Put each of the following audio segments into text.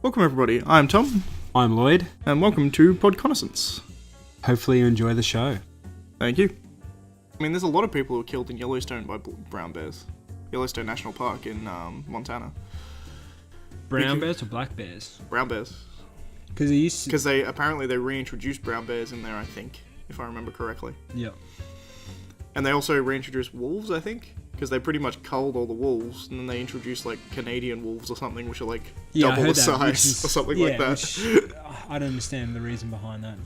Welcome everybody, I'm Tom, I'm Lloyd. and welcome to PodConnaissance. Hopefully you enjoy the show. Thank you. I mean, there's a lot of people who were killed in Yellowstone by brown bears. Yellowstone National Park in Montana. Brown bears or black bears? Brown bears. Because they apparently they reintroduced brown bears in there, I think, if I remember correctly. Yeah. And they also reintroduced wolves, I think, because they pretty much culled all the wolves, and then they introduced like Canadian wolves or something, which are like double the size or something like that. Which, I don't understand the reason behind that,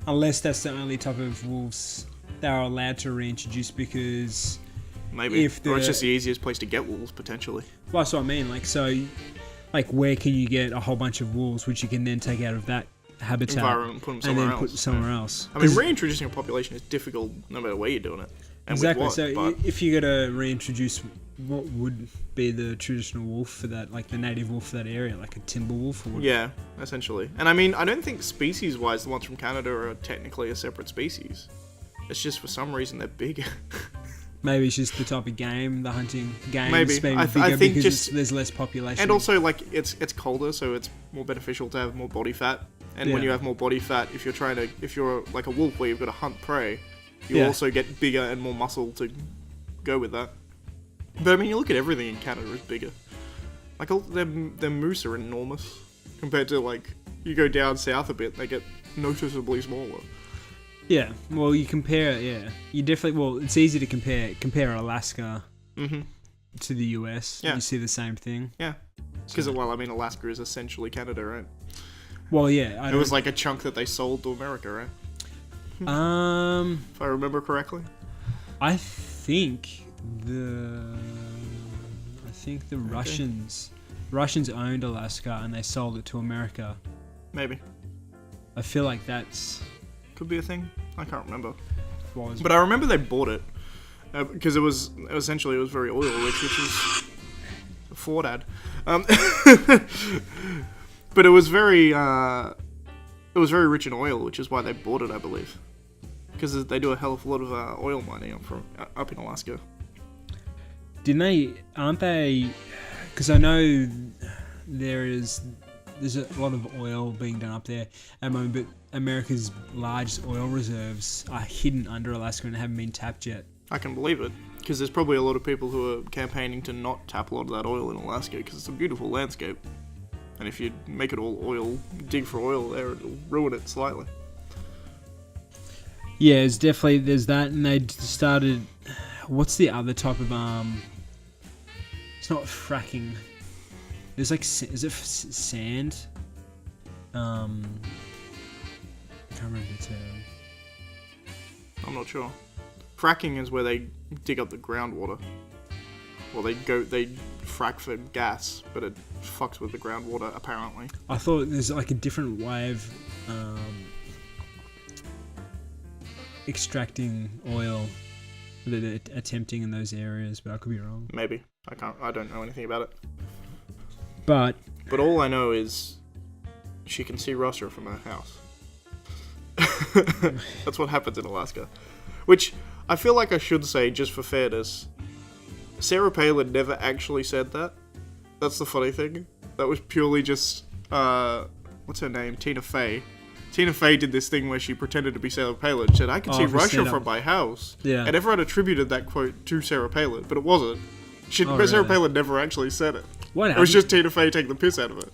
unless that's the only type of wolves they are allowed to reintroduce. Because maybe, or it's just the easiest place to get wolves potentially. Well, that's what I mean. Like where can you get a whole bunch of wolves, which you can then take out of that habitat environment, put them somewhere else. I mean, reintroducing a population is difficult no matter where you're doing it. And exactly. If you got to reintroduce, what would be the traditional wolf for that, like the native wolf for that area, like a timber wolf? Yeah, essentially. And I mean, I don't think species-wise the ones from Canada are technically a separate species. It's just for some reason they're bigger. Maybe it's just the type of game, the hunting game. Maybe. I think because just there's less population. And also, like, it's colder, so it's more beneficial to have more body fat. And when you have more body fat, if you're like a wolf where you've got to hunt prey, you also get bigger and more muscle to go with that. But I mean, you look at everything in Canada is bigger. Like, their moose are enormous compared to, like, you go down south a bit, they get noticeably smaller. Yeah, well, you compare, you definitely, well, it's easy to compare Alaska to the US. Yeah. You see the same thing. Yeah. Because, well, I mean, Alaska is essentially Canada, right? Well, yeah. It was like a chunk that they sold to America, right? If I remember correctly. I think the Russians owned Alaska and they sold it to America. Maybe. I feel like that's... Could be a thing. I can't remember. But I remember they bought it because it was very oil rich, which is a Ford ad. But it was very rich in oil, which is why they bought it, I believe. Because they do a hell of a lot of oil mining up in Alaska. Aren't they? Because I know there's a lot of oil being done up there at the moment, but America's largest oil reserves are hidden under Alaska and haven't been tapped yet. I can believe it, because there's probably a lot of people who are campaigning to not tap a lot of that oil in Alaska, because it's a beautiful landscape. And if you make it all oil, dig for oil there, it'll ruin it slightly. Yeah, there's that, and they started... What's the other type of... It's not fracking. There's like... Is it sand? I can't remember the term. I'm not sure. Fracking is where they dig up the groundwater. Well, they frack for gas, but it fucks with the groundwater, apparently. I thought there's like a different way of extracting oil that they're attempting in those areas, but I could be wrong. Maybe. I don't know anything about it. But all I know is she can see Russia from her house. That's what happens in Alaska. Which I feel like I should say, just for fairness, Sarah Palin never actually said that. That's the funny thing. That was purely just, what's her name? Tina Fey. Tina Fey did this thing where she pretended to be Sarah Palin. She said, I can see Russia from my house. Yeah. And everyone attributed that quote to Sarah Palin, but it wasn't. Sarah Palin never actually said it. It was just Tina Fey taking the piss out of it.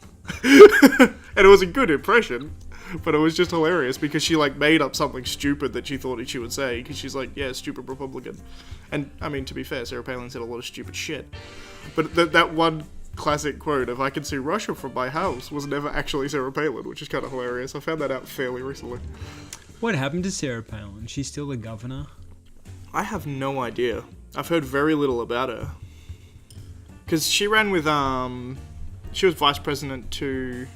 And it was a good impression, but it was just hilarious because she like made up something stupid that she thought she would say, because she's like, yeah, stupid Republican. And I mean, to be fair, Sarah Palin said a lot of stupid shit. But that one classic quote of I can see Russia from my house was never actually Sarah Palin, which is kind of hilarious. I found that out fairly recently. What happened to Sarah Palin? She's still the governor? I have no idea. I've heard very little about her. Because she ran with, she was vice president to...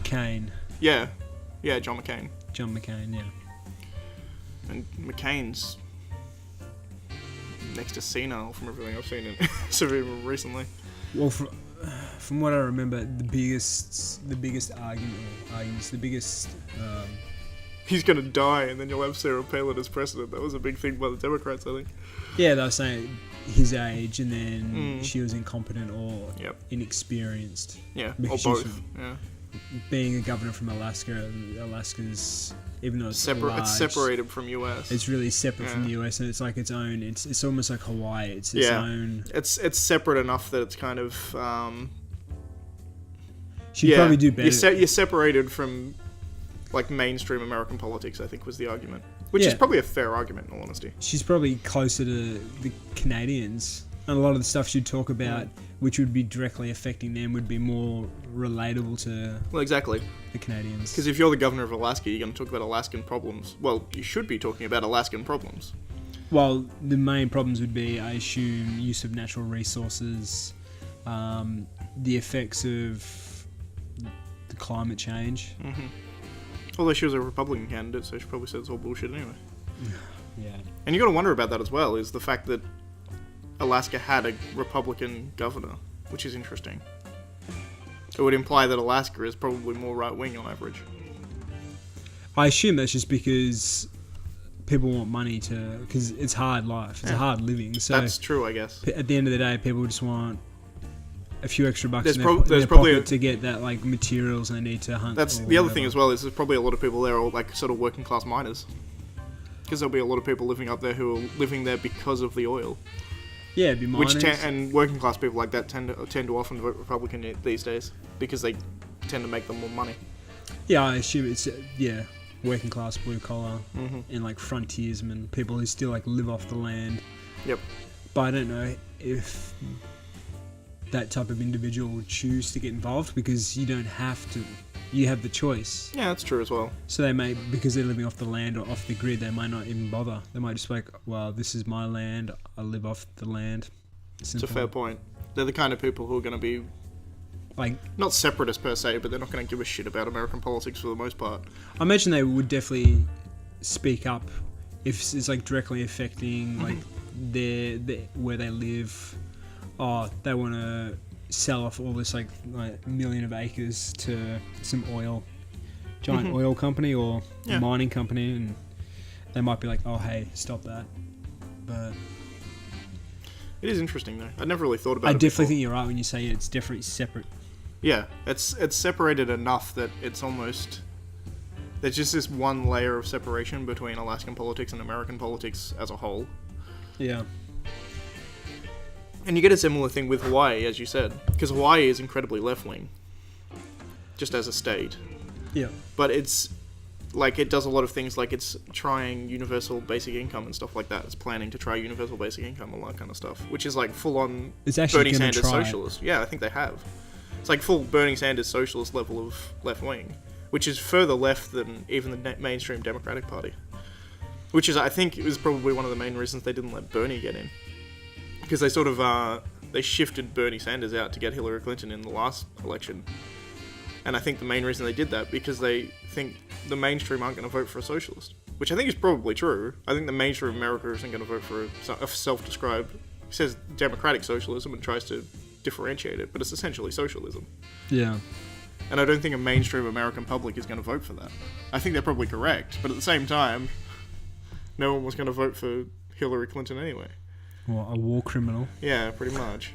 Cain. Yeah, John McCain. John McCain, yeah. And McCain's next to senile from everything I've seen in recently. Well, from what I remember, the biggest arguments, he's gonna die, and then you'll have Sarah Palin as president. That was a big thing by the Democrats, I think. Yeah, they were saying his age, and then she was incompetent or inexperienced. Yeah, because or both. Yeah. Being a governor from Alaska's, even though it's large, it's separated from US. It's really separate from the US, and it's like its own. It's almost like Hawaii. It's its own. It's separate enough that it's kind of. She'd probably do better. You're separated from, like, mainstream American politics, I think was the argument. Which is probably a fair argument, in all honesty. She's probably closer to the Canadians. And a lot of the stuff she'd talk about, which would be directly affecting them, would be more relatable to the Canadians. Because if you're the governor of Alaska, you're going to talk about Alaskan problems. Well, you should be talking about Alaskan problems. Well, the main problems would be, I assume, use of natural resources, the effects of the climate change. Mm-hmm. Although she was a Republican candidate, so she probably said it's all bullshit anyway. Yeah. And you got to wonder about that as well, is the fact that Alaska had a Republican governor, which is interesting. It would imply that Alaska is probably more right-wing on average. I assume that's just because people want money because it's hard life. It's a hard living. So that's true, I guess. At the end of the day, people just want a few extra bucks there's in their probably pocket to get that, like, materials they need to hunt. That's the other thing as well, is there's probably a lot of people there are like sort of working class miners. Because there'll be a lot of people living up there who are living there because of the oil. Yeah, it'd be miners. And working class people like that tend to often vote Republican these days because they tend to make them more money. Yeah, I assume it's working class, blue collar, and like frontiersmen, people who still like live off the land. Yep. But I don't know if that type of individual would choose to get involved, because you don't have to. You have the choice. Yeah, that's true as well. So they may, because they're living off the land or off the grid, they might not even bother. They might just be like, well, this is my land, I live off the land. Simple. It's a fair point. They're the kind of people who are going to be, like, not separatists per se, but they're not going to give a shit about American politics for the most part. I imagine they would definitely speak up if it's like directly affecting like their where they live. Oh, they want to sell off all this like million of acres to some giant oil company or mining company, and they might be like, oh hey, stop that. But it is interesting though. I never really thought about it. I definitely think you're right when you say it's definitely separate. Yeah, it's separated enough that it's almost, there's just this one layer of separation between Alaskan politics and American politics as a whole. Yeah. And you get a similar thing with Hawaii, as you said, because Hawaii is incredibly left-wing, just as a state. Yeah. But it's, like, it does a lot of things, like it's trying universal basic income and stuff like that. It's planning to try universal basic income and all that kind of stuff, which is like full-on Bernie Sanders socialist. Yeah, I think they have. It's like full Bernie Sanders socialist level of left-wing, which is further left than even the mainstream Democratic Party. Which is, I think, it was probably one of the main reasons they didn't let Bernie get in. Because they sort of, they shifted Bernie Sanders out to get Hillary Clinton in the last election. And I think the main reason they did that, because they think the mainstream aren't going to vote for a socialist. Which I think is probably true. I think the mainstream of America isn't going to vote for a self-described, says democratic socialism and tries to differentiate it, but it's essentially socialism. Yeah. And I don't think a mainstream American public is going to vote for that. I think they're probably correct, but at the same time, no one was going to vote for Hillary Clinton anyway. Well, a war criminal. Yeah, pretty much.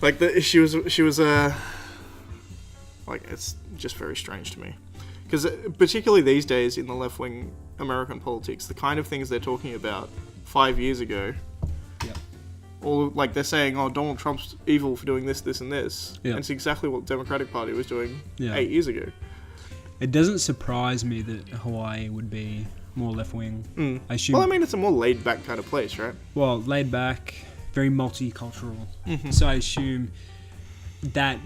Like, she was like, it's just very strange to me. Because particularly these days in the left-wing American politics, the kind of things they're talking about 5 years ago, all, like, they're saying, oh, Donald Trump's evil for doing this, this, and this. Yeah. And it's exactly what the Democratic Party was doing 8 years ago. It doesn't surprise me that Hawaii would be more left-wing. I assume. Well, I mean, it's a more laid-back kind of place, right? Well, laid-back, very multicultural. So I assume that,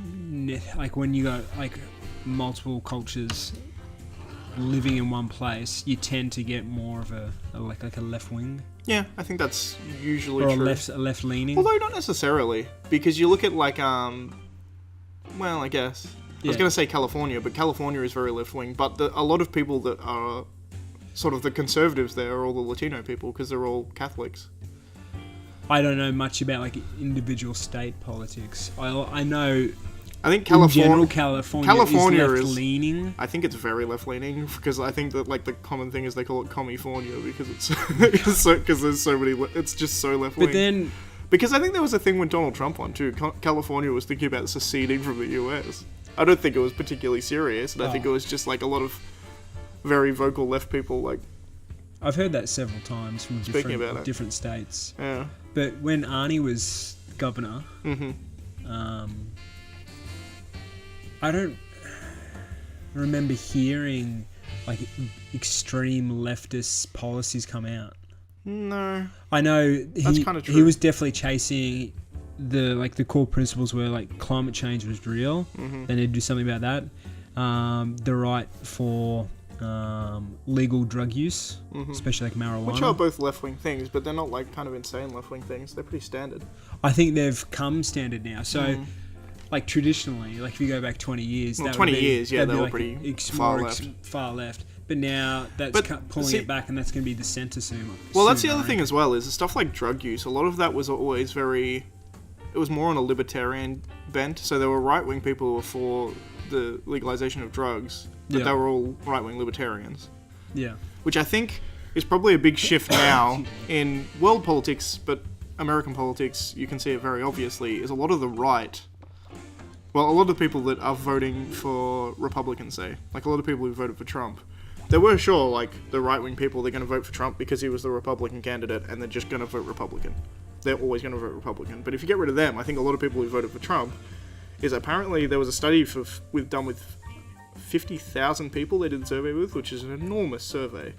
like, when you got, like, multiple cultures living in one place, you tend to get more of a left-wing. Yeah, I think that's usually true. Or a left-leaning. Although not necessarily, because you look at, like, well, I guess. I was going to say California, but California is very left-wing. But a lot of people that are sort of the conservatives there are all the Latino people, because they're all Catholics. I don't know much about, like, individual state politics. I know I think in general, California is left-leaning. I think it's very left-leaning because I think that like the common thing is they call it California because it's because there's so many. It's just so left-leaning. But then, because I think there was a thing when Donald Trump won too. California was thinking about seceding from the US. I don't think it was particularly serious, and I think it was just like a lot of very vocal left people. Like, I've heard that several times from different states. Yeah. But when Arnie was governor, I don't remember hearing like extreme leftist policies come out. No. I know That's kind of true. He was definitely chasing the core principles where like climate change was real. They need to do something about that. The right for legal drug use, especially like marijuana. Which are both left-wing things, but they're not like kind of insane left-wing things. They're pretty standard. I think they've come standard now. So, like traditionally, like if you go back 20 years, well, 20 years, yeah, they were like pretty far left. Far left. But now that's pulling it back, and that's going to be the centre soon. Well, that's the other thing as well, is the stuff like drug use. A lot of that was always it was more on a libertarian bent. So there were right-wing people who were for the legalization of drugs, but they were all right-wing libertarians. Yeah. Which I think is probably a big shift now in world politics, but American politics, you can see it very obviously, is a lot of the right. Well, a lot of the people that are voting for Republicans, say, like a lot of people who voted for Trump, they were sure, like, the right-wing people, they're going to vote for Trump because he was the Republican candidate, and they're just going to vote Republican. They're always going to vote Republican. But if you get rid of them, I think a lot of people who voted for Trump, is apparently there was a study done with 50,000 people they did the survey with, which is an enormous survey.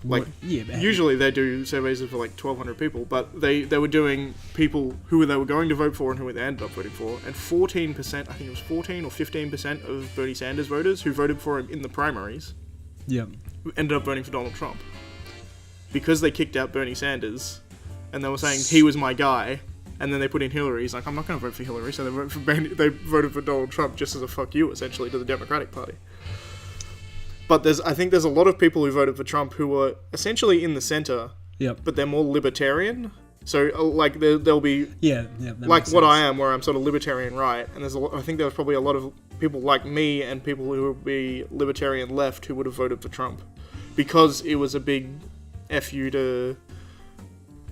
Like, usually they do surveys of like 1,200 people, but they were doing people who they were going to vote for and who they ended up voting for, and 14%, I think it was 14 or 15% of Bernie Sanders voters who voted for him in the primaries ended up voting for Donald Trump. Because they kicked out Bernie Sanders, and they were saying, he was my guy, and then they put in Hillary. He's like, I'm not going to vote for Hillary, so they voted for Donald Trump just as a fuck you, essentially, to the Democratic Party. But I think there's a lot of people who voted for Trump who were essentially in the center, but they're more libertarian. So, like, there'll be... like what I am, where I'm sort of libertarian right, and I think there was probably a lot of people like me and people who would be libertarian left who would have voted for Trump. Because it was a big F you to,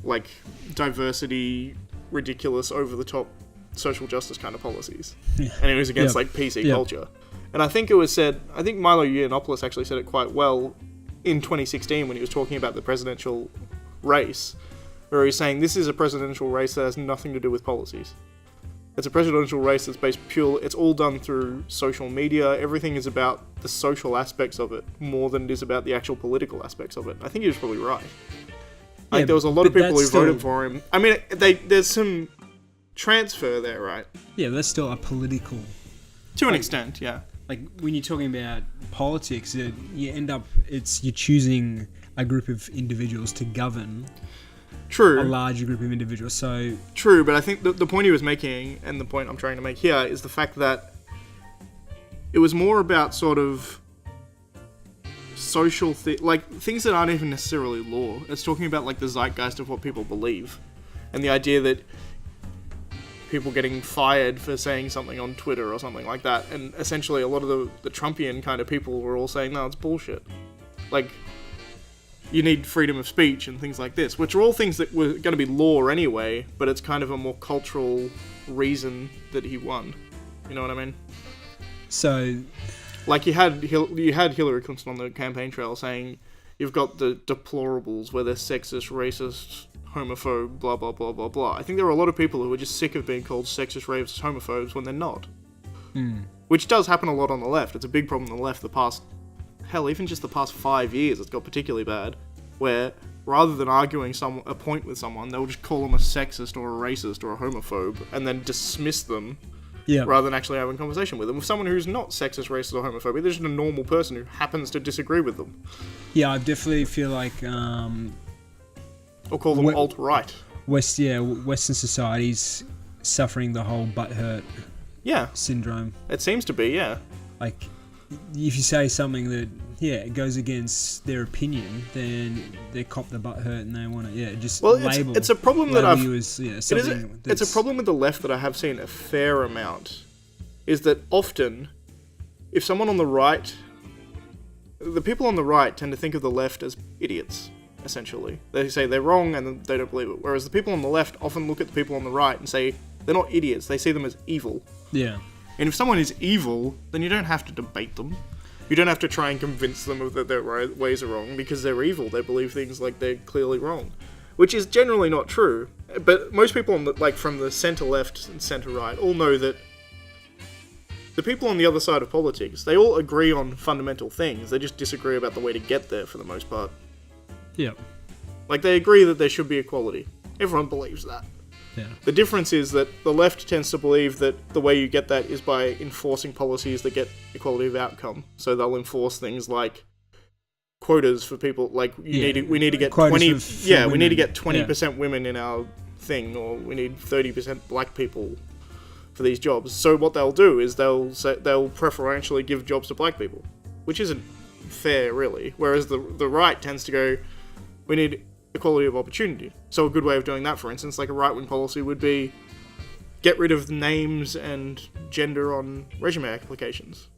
like, diversity, ridiculous, over-the-top social justice kind of policies. And it was against, like, PC culture. And I think it was said, I think Milo Yiannopoulos actually said it quite well in 2016 when he was talking about the presidential race, where he's saying this is a presidential race that has nothing to do with policies. It's a presidential race that's based it's all done through social media. Everything is about the social aspects of it more than it is about the actual political aspects of it. I think he was probably right. I think there was a lot of people who voted for him. I mean, there's some transfer there, right? Yeah, that's still a political... To an extent, yeah. Like, when you're talking about politics, you're choosing a group of individuals to govern a larger group of individuals. So true, but I think the point he was making, and the point I'm trying to make here, is the fact that it was more about sort of social like things that aren't even necessarily law. It's talking about like the zeitgeist of what people believe, and the idea that people getting fired for saying something on Twitter or something like that, and essentially a lot of the Trumpian kind of people were all saying, no, it's bullshit. Like, you need freedom of speech and things like this, which are all things that were going to be law anyway, but it's kind of a more cultural reason that he won. You know what I mean? So, like, you had Hillary Clinton on the campaign trail saying, you've got the deplorables where they're sexist, racist, homophobe, blah, blah, blah, blah, blah. I think there are a lot of people who are just sick of being called sexist, racist, homophobes when they're not. Which does happen a lot on the left. It's a big problem on the left even just the past 5 years, it's got particularly bad, where rather than arguing a point with someone, they'll just call them a sexist or a racist or a homophobe, and then dismiss them, rather than actually having a conversation with them. With someone who's not sexist, racist, or homophobic, they're just a normal person who happens to disagree with them. Yeah, I definitely feel like... or call them alt-right. Western society's suffering the whole butthurt syndrome. It seems to be, yeah. Like, if you say something that, it goes against their opinion, then they cop the butthurt and they want to, label. It's a problem that it's a problem with the left that I have seen a fair amount is that often, if someone on the right... The people on the right tend to think of the left as idiots, essentially. They say they're wrong and they don't believe it. Whereas the people on the left often look at the people on the right and say they're not idiots, they see them as evil. Yeah. And if someone is evil, then you don't have to debate them. You don't have to try and convince them that their ways are wrong, because they're evil. They believe things like they're clearly wrong. Which is generally not true. But most people on the, from the centre-left and centre-right all know that the people on the other side of politics, they all agree on fundamental things. They just disagree about the way to get there for the most part. Yeah. They agree that there should be equality. Everyone believes that. Yeah. The difference is that the left tends to believe that the way you get that is by enforcing policies that get equality of outcome. So they'll enforce things like quotas for people, we need to get 20 we need to get 20% women in our thing, or we need 30% black people for these jobs. So what they'll do is they'll preferentially give jobs to black people, which isn't fair really. Whereas the right tends to go, we need equality of opportunity. So a good way of doing that, for instance, like a right-wing policy would be get rid of names and gender on resume applications.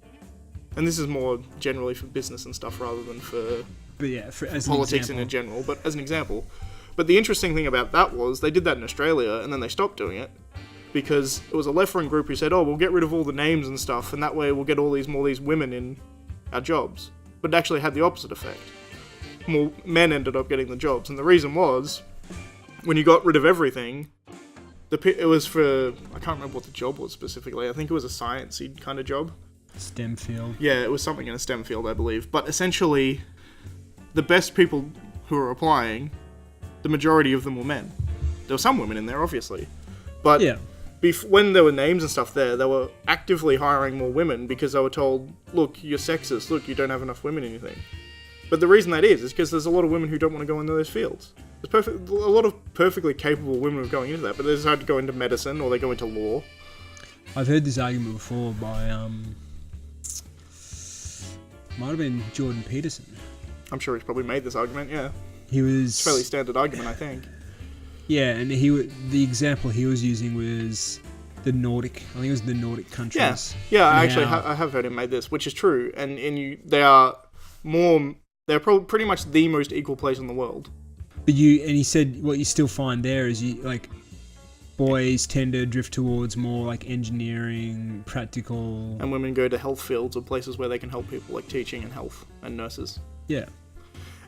And this is more generally for business and stuff rather than for politics in general, but as an example. But the interesting thing about that was they did that in Australia and then they stopped doing it because it was a left-wing group who said, oh, we'll get rid of all the names and stuff and that way we'll get more of these women in our jobs. But it actually had the opposite effect. More men ended up getting the jobs, and the reason was, when you got rid of everything, it was for, I can't remember what the job was specifically, I think it was a sciencey kind of job. STEM field. Yeah, it was something in a STEM field, I believe. But essentially, the best people who were applying, the majority of them were men. There were some women in there, obviously. But when there were names and stuff there, they were actively hiring more women because they were told, look, you're sexist, look, you don't have enough women in your thing. But the reason that is because there's a lot of women who don't want to go into those fields. There's a lot of perfectly capable women of going into that, but they decide to go into medicine or they go into law. I've heard this argument before by, might have been Jordan Peterson. I'm sure he's probably made this argument, yeah. It's a fairly standard argument, I think. Yeah, and the example he was using was the Nordic countries. Yeah, actually, I have heard him make this, which is true. And they're probably pretty much the most equal place in the world. But he said what you still find there is boys tend to drift towards more engineering, practical, and women go to health fields or places where they can help people, like teaching and health and nurses. Yeah.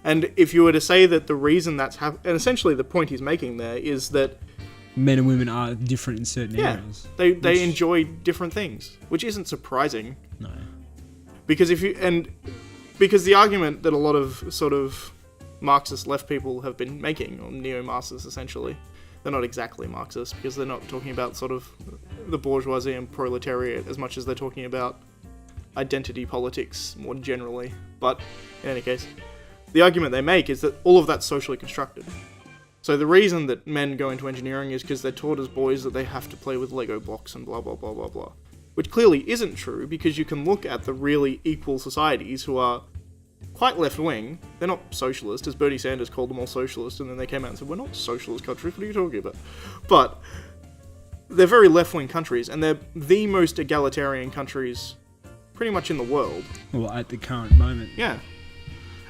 And if you were to say that the reason that's and essentially the point he's making there is that men and women are different in certain areas. They enjoy different things, which isn't surprising. No. Because because the argument that a lot of sort of Marxist left people have been making, or neo-Marxists essentially, they're not exactly Marxist because they're not talking about sort of the bourgeoisie and proletariat as much as they're talking about identity politics more generally. But in any case, the argument they make is that all of that's socially constructed. So the reason that men go into engineering is because they're taught as boys that they have to play with Lego blocks and blah blah blah blah blah. Which clearly isn't true, because you can look at the really equal societies who are quite left-wing. They're not socialist, as Bernie Sanders called them all socialist, and then they came out and said, we're not socialist countries, what are you talking about? But they're very left-wing countries, and they're the most egalitarian countries pretty much in the world. Well, at the current moment. Yeah.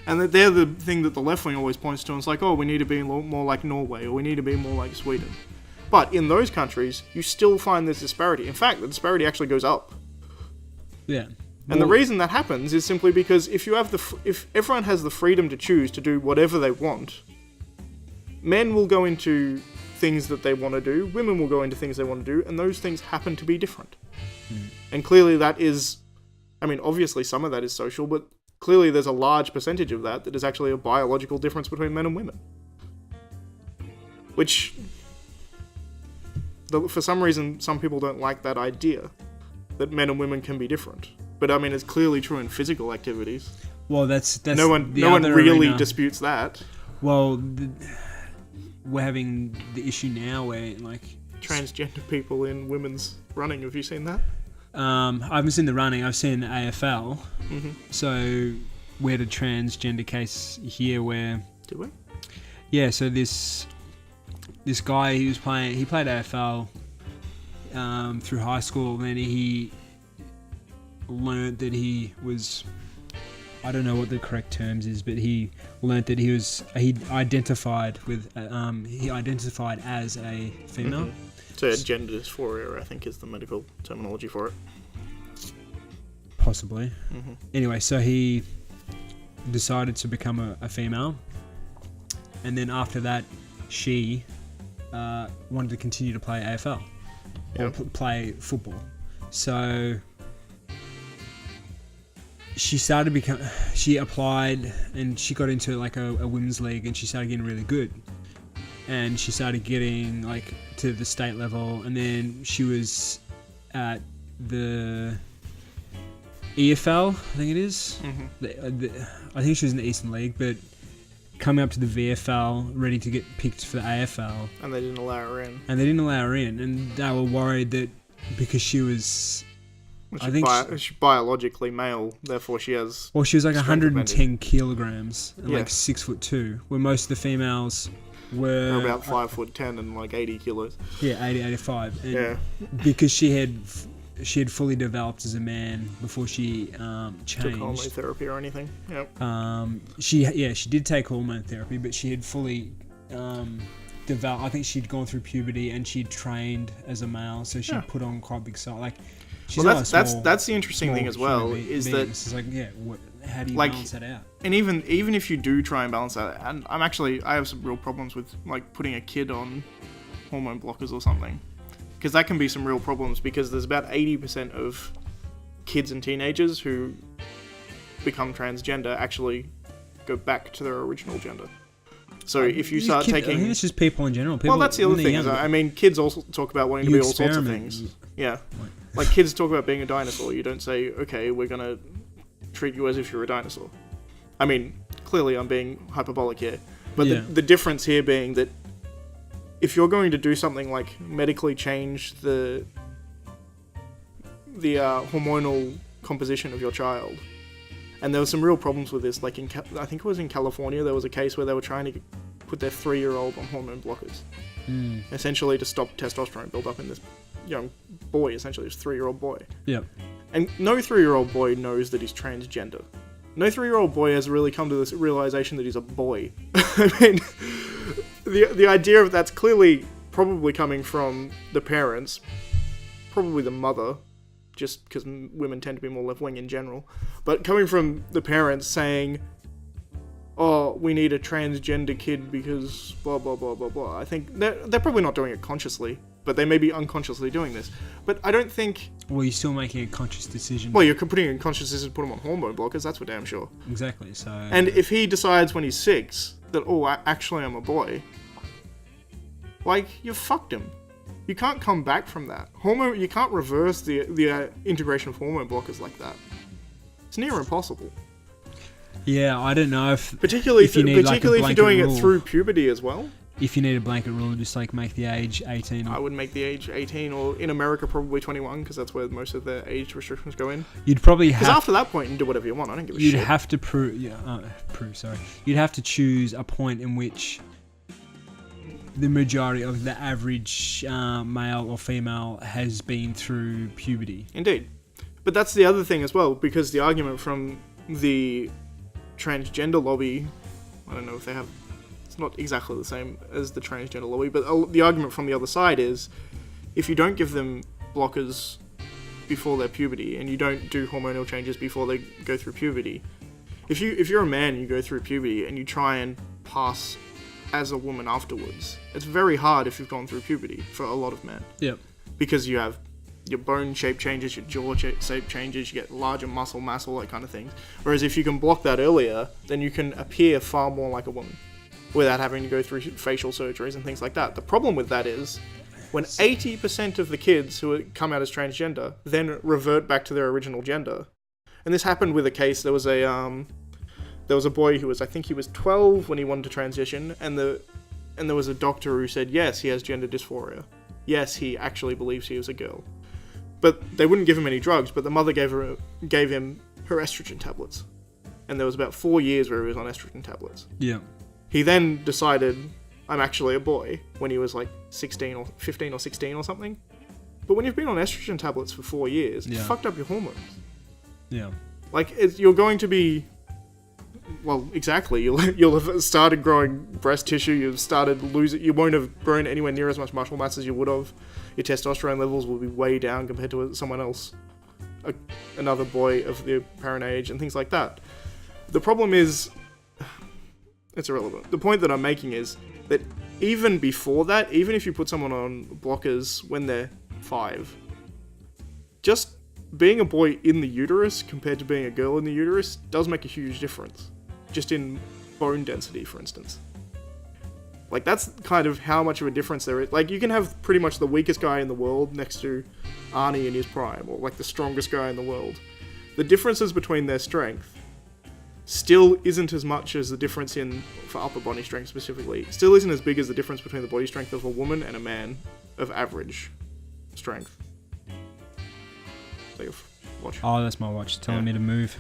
And they're the thing that the left-wing always points to, and it's like, oh, we need to be more like Norway, or we need to be more like Sweden. But in those countries, you still find this disparity. In fact, the disparity actually goes up. Yeah. And the reason that happens is simply because if everyone has the freedom to choose to do whatever they want, men will go into things that they want to do, women will go into things they want to do, and those things happen to be different. And clearly that is, obviously some of that is social, but clearly there's a large percentage of that is actually a biological difference between men and women. Which, for some reason, some people don't like that idea, that men and women can be different. But it's clearly true in physical activities. Well, that's no one really disputes that. Well, we're having the issue now where transgender people in women's running. Have you seen that? I haven't seen the running. I've seen AFL. Mm-hmm. So we had a transgender case here where. Did we? Yeah. So this guy he played AFL through high school, and then he learned that he was, I don't know what the correct terms is, but he learned that he identified as a female. So gender dysphoria, I think, is the medical terminology for it. Possibly. Anyway, so he decided to become a female, and then after that, she wanted to continue to play AFL or play football. So she applied and she got into like a women's league, and she started getting really good, and she started getting like to the state level, and then she was at the EFL, I think it is. I think she was in the Eastern League, but coming up to the VFL, ready to get picked for the AFL. And they didn't allow her in. And they were worried that because she was... she's biologically male, therefore she has... Well, she was like 110 kilograms and like 6'2", where most of the females were... about 5'10" and like 80 kilos. Yeah, 80, 85. And because she had fully developed as a man before she changed. Took hormone therapy or anything. Yep. She did take hormone therapy, but she had fully developed. I think she'd gone through puberty and she'd trained as a male, so she put on quite big size. Like, she's well, that's the interesting thing as well. Is that it's like how do you balance that out? And even if you do try and balance that, and I have some real problems with like putting a kid on hormone blockers or something. Because that can be some real problems, because there's about 80% of kids and teenagers who become transgender actually go back to their original gender. So if you start taking... I think it's just people in general. Well, that's the other thing. I mean, kids also talk about wanting to be all sorts of things. Yeah. Like kids talk about being a dinosaur. You don't say, okay, we're going to treat you as if you're a dinosaur. I mean, clearly I'm being hyperbolic here. But the difference here being that if you're going to do something like medically change the hormonal composition of your child, and there were some real problems with this, like I think it was in California, there was a case where they were trying to put their 3-year-old on hormone blockers, essentially to stop testosterone build up in this young boy, essentially this 3-year-old boy. Yeah. And no 3-year-old boy knows that he's transgender. No 3-year-old boy has really come to this realization that he's a boy. I mean, the idea of that's clearly probably coming from the parents, probably the mother, just because women tend to be more left-wing in general, but coming from the parents saying, oh, we need a transgender kid because blah, blah, blah, blah, blah. I think they're probably not doing it consciously, but they may be unconsciously doing this. But I don't think... Well, you're still making a conscious decision. Well, you're putting a conscious decision to put him on hormone blockers, that's for damn sure. Exactly, so... And if he decides when he's 6 that, oh, actually I'm a boy, like, you've fucked him. You can't come back from that. You can't reverse the integration of hormone blockers like that. It's near impossible. Yeah, I don't know if... Particularly if you're doing it through puberty as well. If you need a blanket rule, just like make the age 18. I would make the age 18, or in America probably 21, because that's where most of the age restrictions go in. You'd probably have... Because after that point, you can do whatever you want. I don't give a shit. You'd have to prove... You'd have to choose a point in which the majority of the average male or female has been through puberty. Indeed. But that's the other thing as well, because the argument from the transgender lobby... I don't know if they have... It's not exactly the same as the transgender lobby, but the argument from the other side is, if you don't give them blockers before their puberty, and you don't do hormonal changes before they go through puberty, if you're a man, you go through puberty, and you try and pass as a woman afterwards, it's very hard if you've gone through puberty for a lot of men. Yep. Because you have your bone shape changes, your jaw shape changes, you get larger muscle mass, all that kind of things. Whereas if you can block that earlier, then you can appear far more like a woman, without having to go through facial surgeries and things like that. The problem with that is, when 80% of the kids who come out as transgender then revert back to their original gender, and this happened with a case, there was a boy who was, I think he was 12 when he wanted to transition, and there was a doctor who said, yes, he has gender dysphoria. Yes, he actually believes he was a girl. But they wouldn't give him any drugs, but the mother gave him her estrogen tablets. And there was about 4 years where he was on estrogen tablets. Yeah. He then decided, I'm actually a boy, when he was like 16 or 15 or 16 or something. But when you've been on estrogen tablets for 4 years, you fucked up your hormones. Yeah. Like, you're going to be... Well, exactly. You'll have started growing breast tissue. You've started losing... You won't have grown anywhere near as much muscle mass as you would have. Your testosterone levels will be way down compared to someone else. Another boy of the apparent age and things like that. The problem is... It's irrelevant. The point that I'm making is that even before that, even if you put someone on blockers when they're 5, just being a boy in the uterus compared to being a girl in the uterus does make a huge difference. Just in bone density, for instance. Like, that's kind of how much of a difference there is. Like, you can have pretty much the weakest guy in the world next to Arnie in his prime, or like the strongest guy in the world. The differences between their strength still isn't as much as the difference for upper body strength specifically, still isn't as big as the difference between the body strength of a woman and a man of average strength. Watch. Oh, that's my watch telling me to move.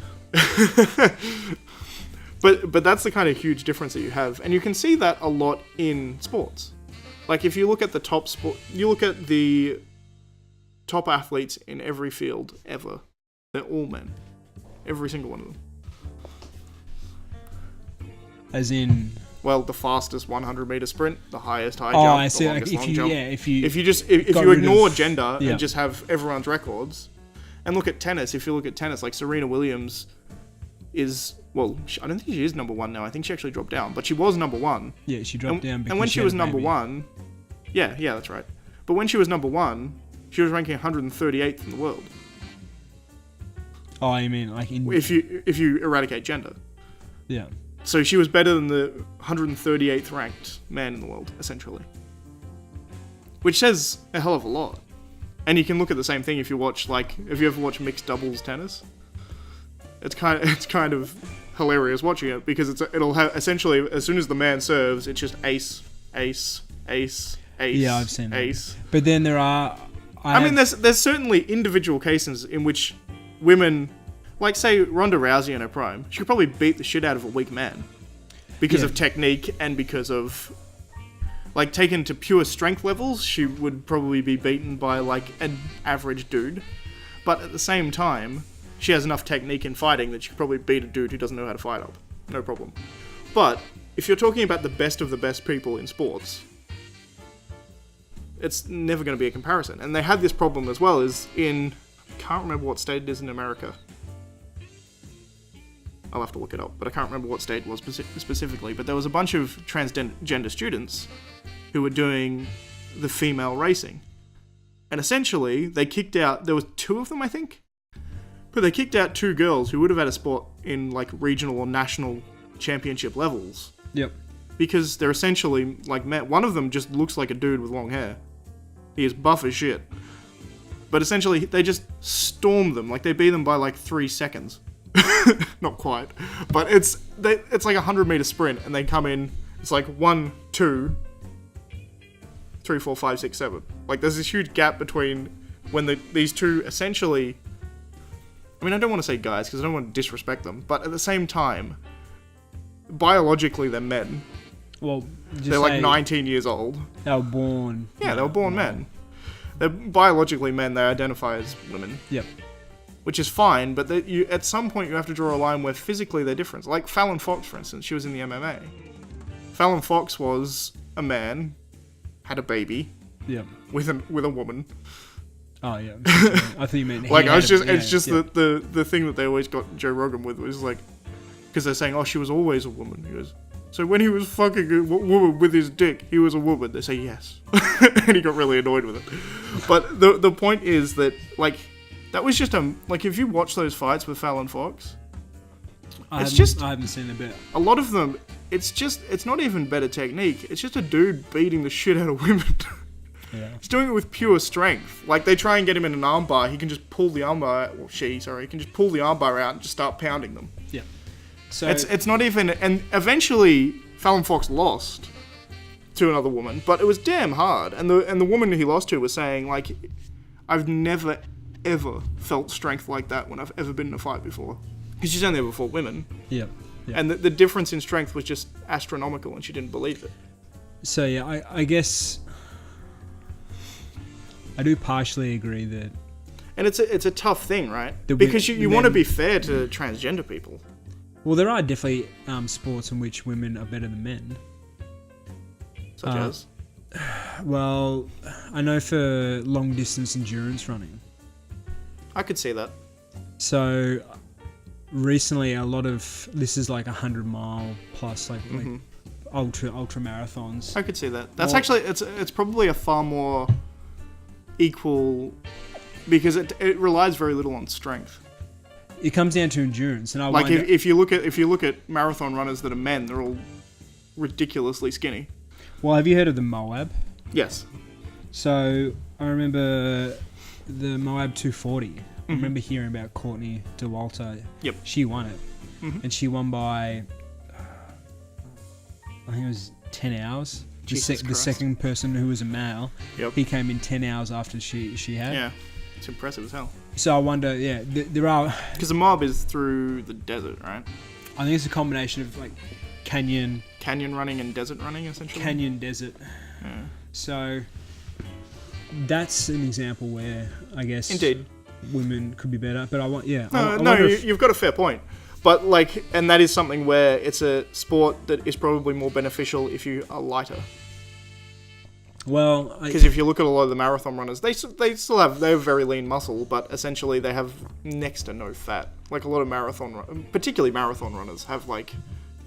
But that's the kind of huge difference that you have, and you can see that a lot in sports. Like, if you look at the top you look at the top athletes in every field ever, they're all men. Every single one of them. As in... Well, the fastest 100-meter sprint, the highest high jump, I see. the longest Like, long jump. Yeah, if you ignore gender and just have everyone's records, and look at tennis. If you look at tennis, like Serena Williams is... Well, I don't think she is number 1 now. I think she actually dropped down, but she was number 1. Yeah, she dropped down because and when she was number baby. 1... Yeah, that's right. But when she was number 1, she was ranking 138th in the world. Oh, you mean like in... If you eradicate gender. Yeah. So she was better than the 138th ranked man in the world, essentially. Which says a hell of a lot. And you can look at the same thing if you watch, like, if you ever watch mixed doubles tennis. It's kind of hilarious watching it, because it'll have, essentially, as soon as the man serves, it's just ace, ace, ace, ace, yeah, I've seen ace. That. But then there are... I mean, there's certainly individual cases in which women... Like, say, Ronda Rousey in her prime, she could probably beat the shit out of a weak man. Because of technique and because of... Like, taken to pure strength levels, she would probably be beaten by, like, an average dude. But at the same time, she has enough technique in fighting that she could probably beat a dude who doesn't know how to fight up. No problem. But, if you're talking about the best of the best people in sports, it's never going to be a comparison. And they had this problem as well, is in... I can't remember what state it is in America. I'll have to look it up, but I can't remember what state it was specifically. But there was a bunch of transgender students who were doing the female racing. And essentially, they kicked out... There was 2 of them, I think? But they kicked out 2 girls who would have had a spot in, like, regional or national championship levels. Yep. Because they're essentially, like, men. One of them just looks like a dude with long hair. He is buff as shit. But essentially, they just stormed them. Like, they beat them by, like, 3 seconds. Not quite, but it's like a 100-meter sprint, and they come in. It's like 1, 2, 3, 4, 5, 6, 7. Like, there's this huge gap between when these two essentially. I mean, I don't want to say guys because I don't want to disrespect them, but at the same time, biologically they're men. Well, they're like 19 years old. They were born. Yeah, they were born men. They're biologically men. They identify as women. Yep. Which is fine, but at some point you have to draw a line where physically they're different. Like Fallon Fox, for instance, she was in the MMA. Fallon Fox was a man, had a baby, with a woman. Oh yeah, I thought you meant like I was just it's just the thing that they always got Joe Rogan with was like, because they're saying, oh, she was always a woman. He goes, so when he was fucking a woman with his dick, he was a woman. They say yes, and he got really annoyed with it. But the point is that, like. That was just like, if you watch those fights with Fallon Fox, I haven't seen a bit. A lot of them, it's not even better technique. It's just a dude beating the shit out of women. Yeah. He's doing it with pure strength. Like, they try and get him in an armbar, he can just pull the armbar out, he can just pull the armbar out and just start pounding them. Yeah. So it's not even, and eventually Fallon Fox lost to another woman, but it was damn hard. And the woman he lost to was saying, like, I've never ever felt strength like that when I've ever been in a fight before. Because she's only ever fought women. Yep. And the difference in strength was just astronomical, and she didn't believe it. So yeah, I guess I do partially agree that. And it's a tough thing, right? The Because you want to men- be fair to transgender people. Well, there are definitely sports in which women are better than men. Such as? Well, I know for long distance endurance running. I could see that. So recently, a lot of this is like 100-mile plus, like ultra marathons. I could see that. That's Well- actually it's probably a far more equal, because it relies very little on strength. It comes down to endurance, and I Like wonder, if you look at marathon runners that are men, they're all ridiculously skinny. well, have you heard of the Moab? Yes. So I remember the Moab 240. I remember hearing about Courtney DeWalter. Yep. She won it, and she won by I think it was 10 hours. Jesus The Christ. second person who was a male, Yep. he came in 10 hours after she had. Yeah. It's impressive as hell. So I wonder, there are. Because the mob is through the desert, right? I think it's a combination of like canyon Running and desert running, essentially. desert. Yeah. So that's an example where I guess Indeed. women could be better. But I want, I No, wonder if- you've got a fair point. But and that is something where it's a sport that is probably more beneficial if you are lighter. well, Because if you look at a lot of the marathon runners, they still have very lean muscle, but essentially they have next to no fat. Like a lot of particularly marathon runners have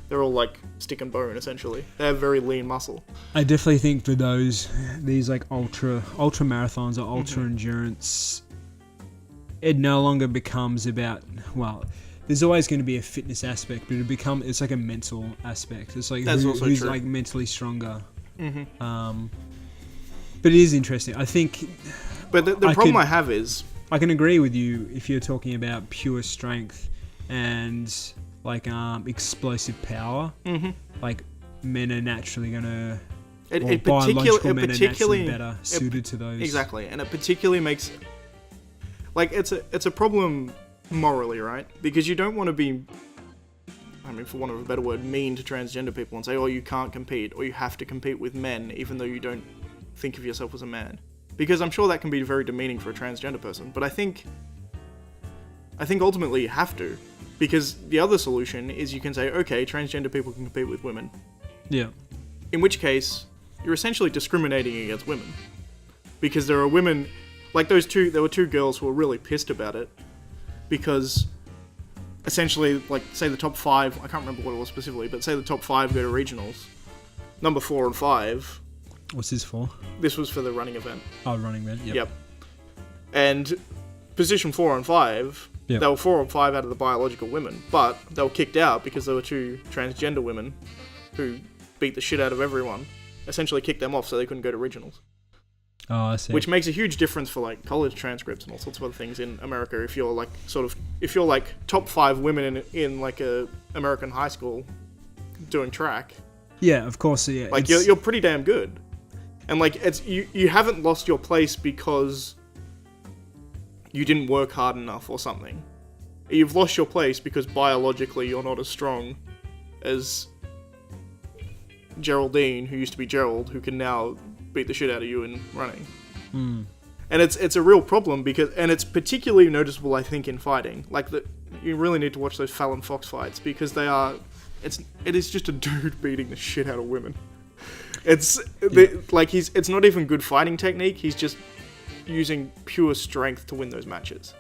they're all like stick and bone essentially. They have very lean muscle. I definitely think for these like ultra marathons or ultra endurance, it no longer becomes about, well, there's always going to be a fitness aspect, but it's like a mental aspect. It's like That's also who's true. like mentally stronger. But it is interesting. I think But the problem I have is I can agree with you if you're talking about pure strength and like explosive power. Like men are naturally gonna, biological men are naturally better suited to those. exactly, and it particularly makes it's a problem morally, right? Because you don't want to be, I mean, for want of a better word, mean to transgender people and say, oh, you can't compete, or you have to compete with men, even though you don't think of yourself as a man. Because I'm sure that can be very demeaning for a transgender person. But I think ultimately you have to. Because the other solution is you can say, okay, transgender people can compete with women. Yeah. In which case, you're essentially discriminating against women. Because there are women, like there were two girls who were really pissed about it. Because essentially, like, say the top 5, I can't remember what it was specifically, but say the top 5 go to regionals. Number 4 and 5, What's this for? this was for the running event. Oh, running man. Yep. Yep. And position 4 and 5, Yep. they were 4 and 5 out of the biological women, but they were kicked out because there were 2 transgender women who beat the shit out of everyone, essentially kicked them off so they couldn't go to regionals. Oh, I see. Which makes a huge difference for like college transcripts and all sorts of other things in America. If you're like if you're like top 5 women in like a American high school doing track, yeah, of course. Yeah. like you're pretty damn good. And like it's you haven't lost your place because you didn't work hard enough or something. You've lost your place because biologically you're not as strong as Geraldine, who used to be Gerald, who can now beat the shit out of you in running. And it's a real problem and it's particularly noticeable, I think, in fighting. Like you really need to watch those Fallon Fox fights because it is just a dude beating the shit out of women. It's not even good fighting technique. He's just using pure strength to win those matches.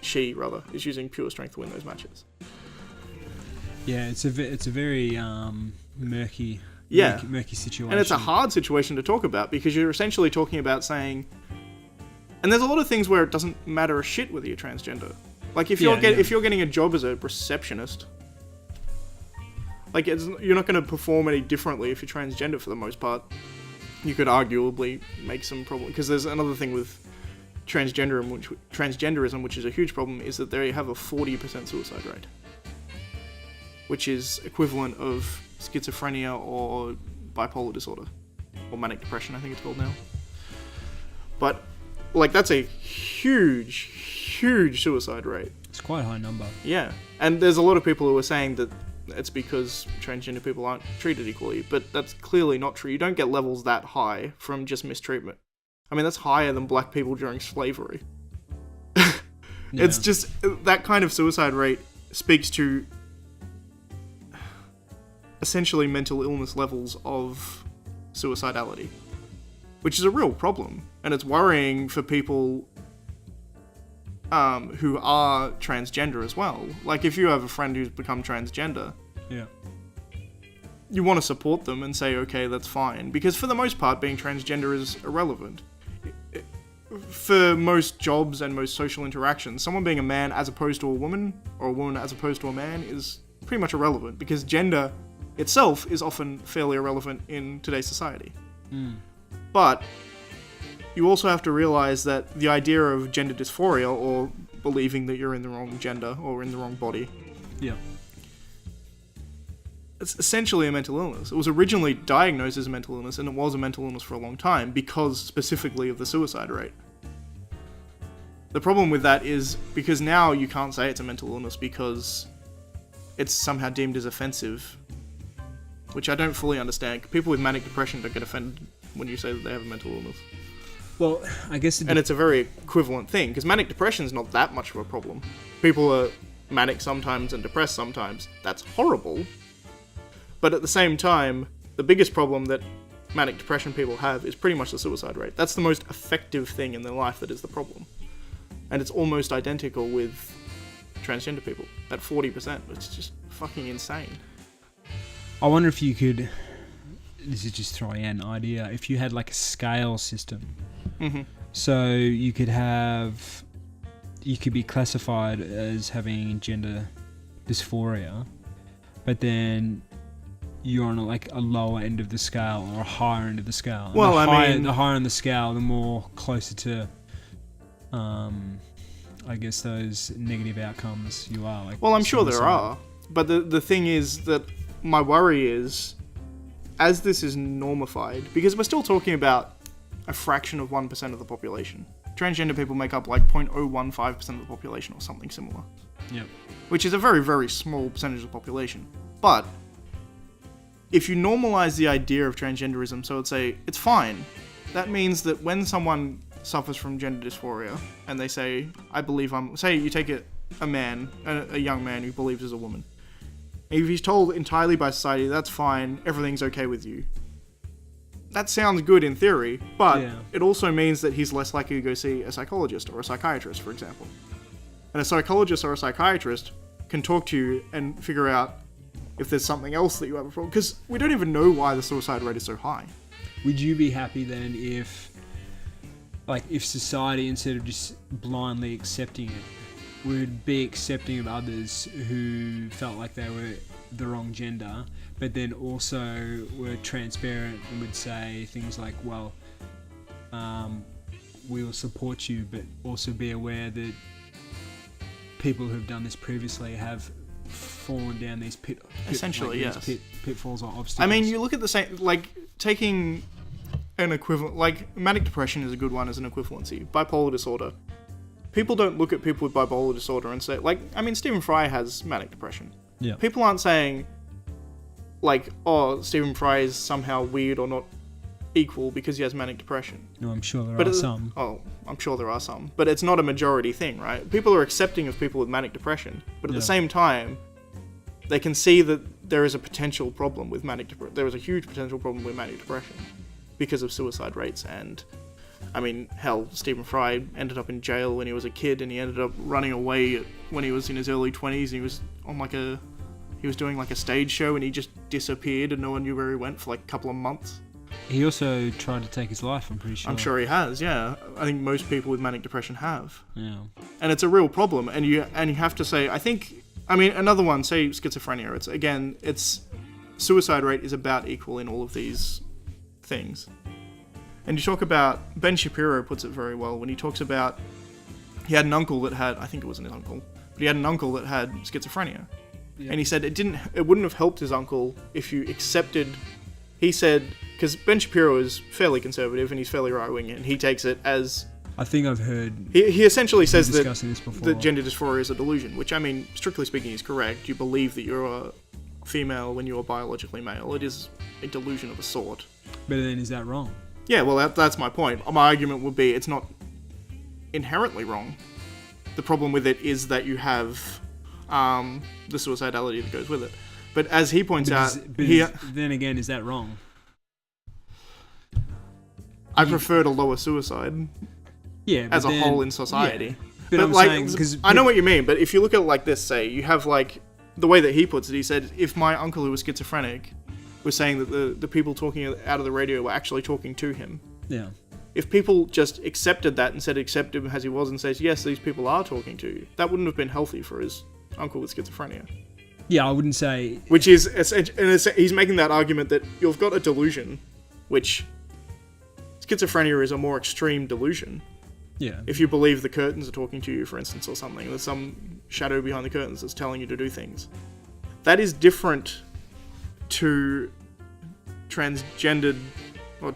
She rather is using pure strength to win those matches. Yeah, it's a very murky situation. And it's a hard situation to talk about because you're essentially talking about saying, and there's a lot of things where it doesn't matter a shit whether you're transgender. Like if you're getting a job as a receptionist, like you're not going to perform any differently if you're transgender for the most part. You could arguably make some problem because there's another thing with transgenderism, which is a huge problem, is that they have a 40% suicide rate, which is equivalent of schizophrenia or bipolar disorder, or manic depression, I think it's called now. But like that's a huge suicide rate. It's quite a high number. Yeah, and there's a lot of people who are saying that it's because transgender people aren't treated equally, but that's clearly not true. You don't get levels that high from just mistreatment. I mean, that's higher than black people during slavery. It's just that kind of suicide rate speaks to essentially mental illness levels of suicidality, which is a real problem, and it's worrying for people who are transgender as well. Like, if you have a friend who's become transgender, you want to support them and say, okay, that's fine, because for the most part, being transgender is irrelevant. For most jobs and most social interactions, someone being a man as opposed to a woman, or a woman as opposed to a man, is pretty much irrelevant, because gender itself is often fairly irrelevant in today's society. But you also have to realize that the idea of gender dysphoria, or believing that you're in the wrong gender or in the wrong body, it's essentially a mental illness. It was originally diagnosed as a mental illness, and it was a mental illness for a long time because specifically of the suicide rate. The problem with that is because now you can't say it's a mental illness because it's somehow deemed as offensive, which I don't fully understand. People with manic depression don't get offended when you say that they have a mental illness. Well, I guess... And it's a very equivalent thing, because manic depression is not that much of a problem. People are manic sometimes and depressed sometimes. That's horrible. But at the same time, the biggest problem that manic depression people have is pretty much the suicide rate. That's the most effective thing in their life that is the problem. And it's almost identical with transgender people, at 40%. It's just fucking insane. I wonder if you could... This is just throwing out an idea. If you had like a scale system, so you could be classified as having gender dysphoria, but then you're on like a lower end of the scale or a higher end of the scale. And well, the higher on the scale, the more closer to, I guess, those negative outcomes you are. Like, well, I'm sure there are, but the thing is that my worry is, as this is normified, because we're still talking about a fraction of 1% of the population. Transgender people make up like 0.015% of the population or something similar. Yep. Which is a very, very small percentage of the population. But if you normalize the idea of transgenderism, so it's fine, that means that when someone suffers from gender dysphoria and they say, I believe say you take a man, a young man who believes is a woman. If he's told entirely by society, that's fine, everything's okay with you. That sounds good in theory, but it also means that he's less likely to go see a psychologist or a psychiatrist, for example. And a psychologist or a psychiatrist can talk to you and figure out if there's something else that you have a problem. Because we don't even know why the suicide rate is so high. Would you be happy then if society, instead of just blindly accepting it, would be accepting of others who felt like they were the wrong gender, but then also were transparent and would say things like, well, we will support you, but also be aware that people who've done this previously have fallen down these pitfalls or obstacles. I mean, you look at the same, like, taking an equivalent, like, manic depression is a good one as an equivalency. Bipolar disorder. People don't look at people with bipolar disorder and say, like, I mean, Stephen Fry has manic depression. Yeah. People aren't saying, like, oh, Stephen Fry is somehow weird or not equal because he has manic depression. No, I'm sure there are some. Oh, I'm sure there are some. But it's not a majority thing, right? People are accepting of people with manic depression. But at the same time, they can see that there is a potential problem with manic depression. There is a huge potential problem with manic depression because of suicide rates. And, I mean, hell, Stephen Fry ended up in jail when he was a kid, and he ended up running away when he was in his early 20s. He was on he was doing like a stage show, and he just disappeared and no one knew where he went for like a couple of months. He also tried to take his life, I'm pretty sure. I'm sure he has, yeah. I think most people with manic depression have. Yeah. And it's a real problem, and you have to say, another one, say schizophrenia, it's suicide rate is about equal in all of these things. And you talk about, Ben Shapiro puts it very well when he talks about, he had an uncle that had, I think it wasn't his uncle, but he had an uncle that had schizophrenia. Yeah. And he said it wouldn't have helped his uncle if you accepted, he said, because Ben Shapiro is fairly conservative and he's fairly right-wing, and he takes it as... I think I've heard... He essentially says that gender dysphoria is a delusion, which, I mean, strictly speaking is correct. You believe that you're a female when you are biologically male. It is a delusion of a sort. But then is that wrong? Yeah, well, that's my point. My argument would be it's not inherently wrong. the problem with it is that you have the suicidality that goes with it. But as he points out, then again, is that wrong? I prefer to lower suicide as a whole in society. Yeah. But I'm like, saying, because I know what you mean, but if you look at it like this, say, you have like, the way that he puts it, he said, if my uncle who was schizophrenic was saying that the people talking out of the radio were actually talking to him. Yeah. If people just accepted that and said accept him as he was and says, yes, these people are talking to you, that wouldn't have been healthy for his uncle with schizophrenia. Yeah, I wouldn't say... Which is, he's making that argument that you've got a delusion, which schizophrenia is a more extreme delusion. Yeah. If you believe the curtains are talking to you, for instance, or something, there's some shadow behind the curtains that's telling you to do things. That is different to transgendered or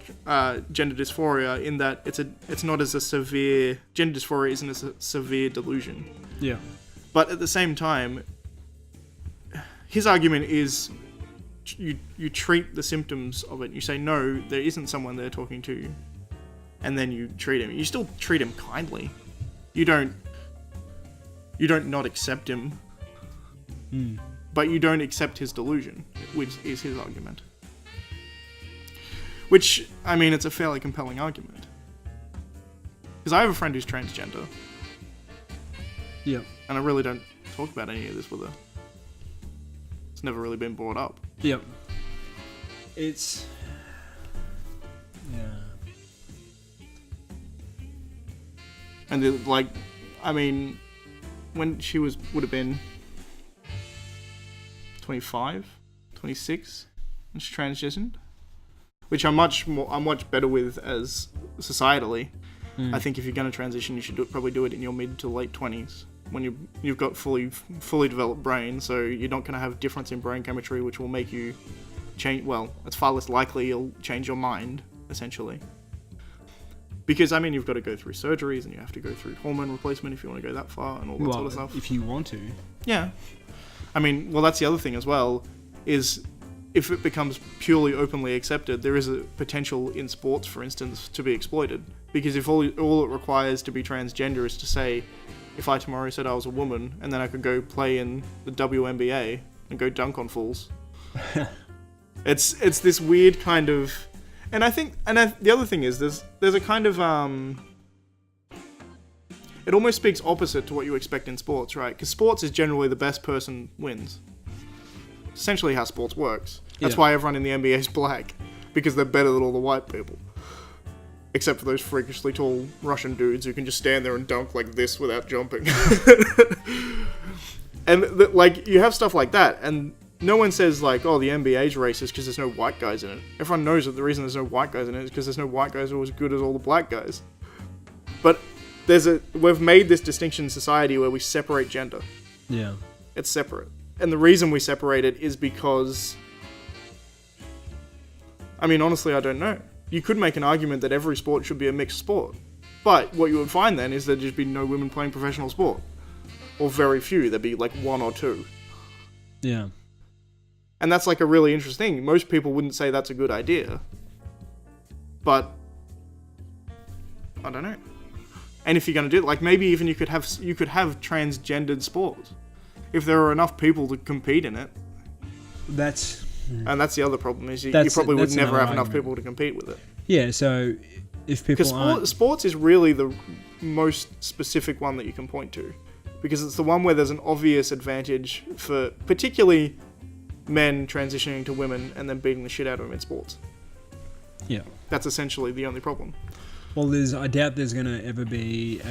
gender dysphoria in that it's not as a severe... Gender dysphoria isn't as a severe delusion. Yeah. But at the same time, his argument is you treat the symptoms of it. You say, no, there isn't someone there talking to you. And then you treat him. You still treat him kindly. You don't not accept him. But you don't accept his delusion, which is his argument. Which, I mean, it's a fairly compelling argument. Because I have a friend who's transgender. Yeah. And I really don't talk about any of this with her. It's never really been brought up. Yep. It's... Yeah. And like, I mean, when she would have been 25, 26, and she transitioned, which I'm much better with as societally. I think if you're going to transition, you should probably do it in your mid to late 20s when you've got fully developed brain, so you're not going to have difference in brain chemistry, which will make you change. Well, it's far less likely you'll change your mind, essentially. Because, I mean, you've got to go through surgeries and you have to go through hormone replacement if you want to go that far and all that sort of stuff. If you want to. Yeah. I mean, well, that's the other thing as well, is if it becomes purely openly accepted, there is a potential in sports, for instance, to be exploited. Because if all it requires to be transgender is to say, if I tomorrow said I was a woman, and then I could go play in the WNBA and go dunk on fools. It's this weird kind of... And I think, the other thing is, there's a kind of, it almost speaks opposite to what you expect in sports, right? Because sports is generally the best person wins. It's essentially how sports works. That's why everyone in the NBA is black, because they're better than all the white people. Except for those freakishly tall Russian dudes who can just stand there and dunk like this without jumping. And, like, you have stuff like that, and... No one says, like, oh, the NBA's racist because there's no white guys in it. Everyone knows that the reason there's no white guys in it is because there's no white guys who are as good as all the black guys. But we've made this distinction in society where we separate gender. Yeah. It's separate. And the reason we separate it is because... I mean, honestly, I don't know. You could make an argument that every sport should be a mixed sport. But what you would find then is there'd just be no women playing professional sport. Or very few. There'd be, like, 1 or 2. Yeah. And that's like a really interesting thing. Most people wouldn't say that's a good idea. But I don't know. And if you're going to do it, like maybe even you could have transgendered sports. If there are enough people to compete in it. And that's the other problem is you probably would never have enough people to compete with it. Yeah, so if people Because sports is really the most specific one that you can point to. Because it's the one where there's an obvious advantage for particularly men transitioning to women and then beating the shit out of them in sports. Yeah. That's essentially the only problem. Well, I doubt there's going to ever be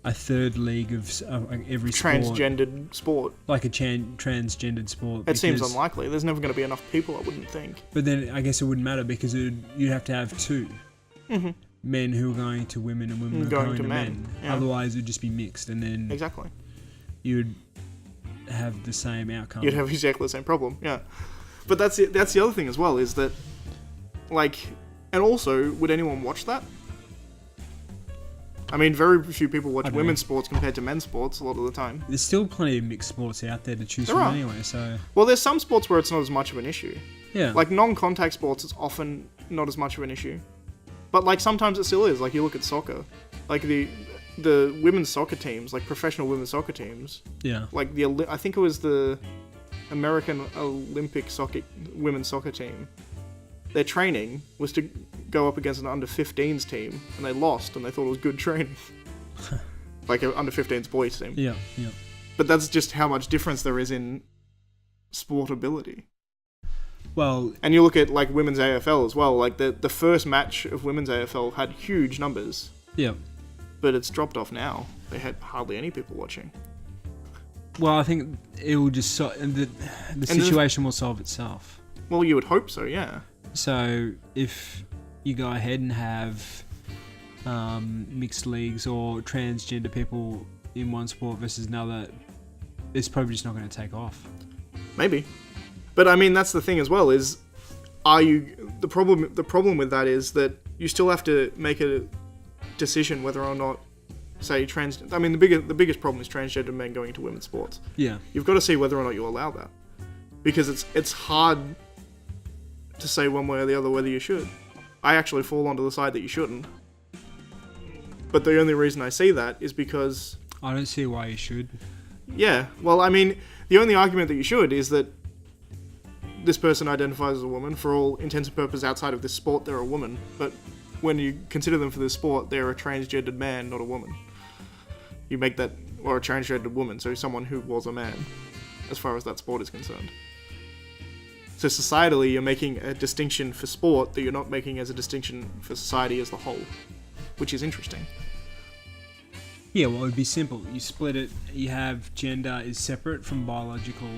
a third league of every transgendered sport. Like a transgendered sport. It seems unlikely. There's never going to be enough people, I wouldn't think. But then I guess it wouldn't matter because you'd have to have 2. Mm-hmm. Men who are going to women and women who are going to men. Yeah. Otherwise, it would just be mixed and then... Exactly. You'd have the same outcome. You'd have exactly the same problem, yeah. But that's the other thing as well, is that, like... And also, would anyone watch that? I mean, very few people watch women's sports compared to men's sports a lot of the time. There's still plenty of mixed sports out there to choose from anyway, so... Well, there's some sports where it's not as much of an issue. Yeah. Like, non-contact sports, it's often not as much of an issue. But, like, sometimes it still is. Like, you look at soccer. Like, the women's soccer teams, like professional women's soccer teams, Yeah. like I think it was the American Olympic women's soccer team. Their training was to go up against an under-15s team, and they lost, and they thought it was good training. Like an under-15s boys team. Yeah, yeah. But that's just how much difference there is in sport ability. Well, and you look at like women's AFL as well. Like the first match of women's AFL had huge numbers. Yeah. But it's dropped off now. They had hardly any people watching. Well, I think it will just the situation will solve itself. Well, you would hope so, yeah. So if you go ahead and have mixed leagues or transgender people in one sport versus another, it's probably just not going to take off. Maybe. But I mean, that's the thing as well, is the problem with that is that you still have to make a decision whether or not, say, I mean, the biggest problem is transgender men going into women's sports. Yeah. You've got to see whether or not you allow that. Because it's hard to say one way or the other whether you should. I actually fall onto the side that you shouldn't. But the only reason I say that is because... I don't see why you should. Yeah, well, I mean, the only argument that you should is that this person identifies as a woman. For all intents and purposes outside of this sport, they're a woman. But when you consider them for this sport, they're a transgendered man, not a woman. You make that... Or a transgendered woman, so someone who was a man, as far as that sport is concerned. So societally, you're making a distinction for sport that you're not making as a distinction for society as a whole, which is interesting. Yeah, well, it would be simple. You split it, you have gender is separate from biological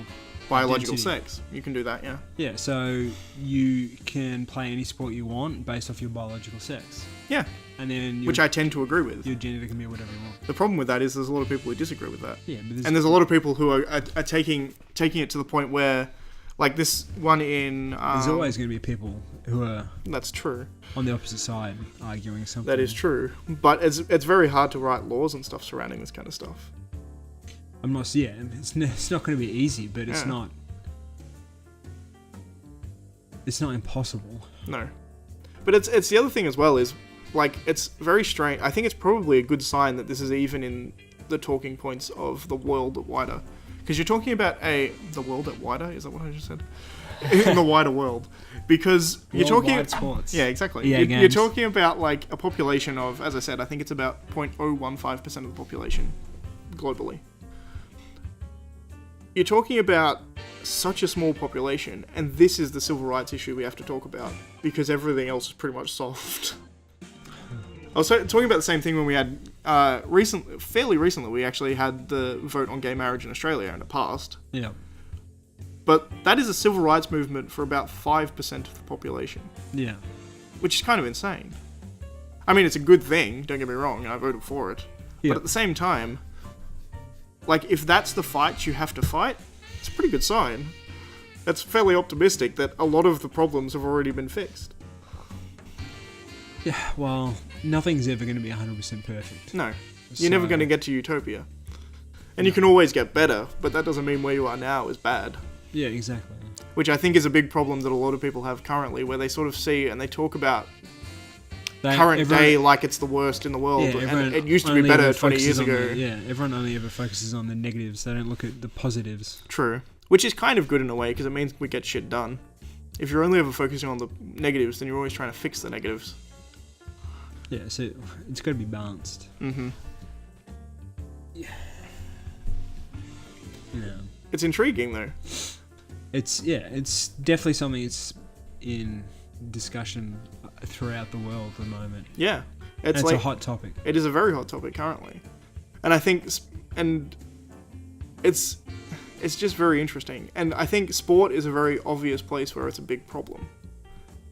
identity. Sex. You can do that, yeah. Yeah, so you can play any sport you want based off your biological sex. Yeah. And then which I tend to agree with. Your gender can be whatever you want. The problem with that is there's a lot of people who disagree with that. Yeah, but there's a lot of people who are taking it to the point where, like this one in... there's always going to be people who are... That's true. On the opposite side, arguing something. That is true. But it's very hard to write laws and stuff surrounding this kind of stuff. I'm not... Yeah, it's not going to be easy, but it's not... It's not impossible. No. But it's the other thing as well is, like, it's very strange. I think it's probably a good sign that this is even in the talking points of the world at wider. Because you're talking about the world at wider? Is that what I just said? In the wider world. Because you're talking... sports. Yeah, exactly. Yeah, you're talking about, like, a population of, as I said, I think it's about 0.015% of the population globally. You're talking about such a small population, and this is the civil rights issue we have to talk about, because everything else is pretty much solved. I was talking about the same thing when we had, fairly recently, we actually had the vote on gay marriage in Australia, and it passed. Yeah. But that is a civil rights movement for about 5% of the population. Yeah. Which is kind of insane. I mean, it's a good thing, don't get me wrong, and I voted for it. Yeah. But at the same time, like, if that's the fight you have to fight, it's a pretty good sign. That's fairly optimistic that a lot of the problems have already been fixed. Yeah, well, nothing's ever going to be 100% perfect. No. You're never going to get to utopia. And you can always get better, but that doesn't mean where you are now is bad. Yeah, exactly. Which I think is a big problem that a lot of people have currently, where they sort of see and they talk about current day like it's the worst in the world, yeah, and it used to be better 20 years ago. Everyone only ever focuses on the negatives. They don't look at the positives. True. Which is kind of good in a way, because it means we get shit done. If you're only ever focusing on the negatives, then you're always trying to fix the negatives. Yeah, so it's got to be balanced. Mm-hmm. Yeah. It's intriguing, though. It's definitely something that's in discussion throughout the world at the moment. Yeah. It's like a hot topic. It is a very hot topic currently. And I think... And it's just very interesting. And I think sport is a very obvious place where it's a big problem.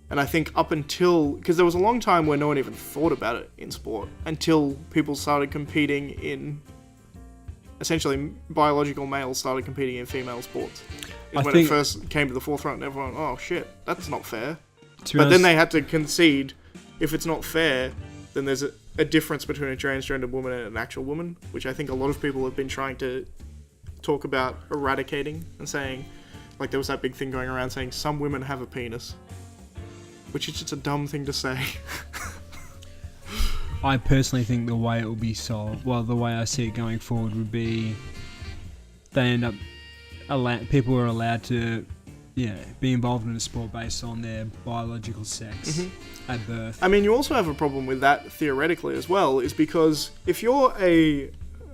And I think up until... Because there was a long time where no one even thought about it in sport, until people started competing in... Essentially, biological males started competing in female sports. When it first came to the forefront, and everyone, oh shit, that's not fair. But then they had to concede, if it's not fair, then there's a difference between a transgender woman and an actual woman, which I think a lot of people have been trying to talk about eradicating, and saying, like there was that big thing going around saying some women have a penis, which is just a dumb thing to say. I personally think the way it will be solved, well, the way I see it going forward would be they end up people are allowed to be involved in a sport based on their biological sex at birth. I mean, you also have a problem with that theoretically as well, is because if you're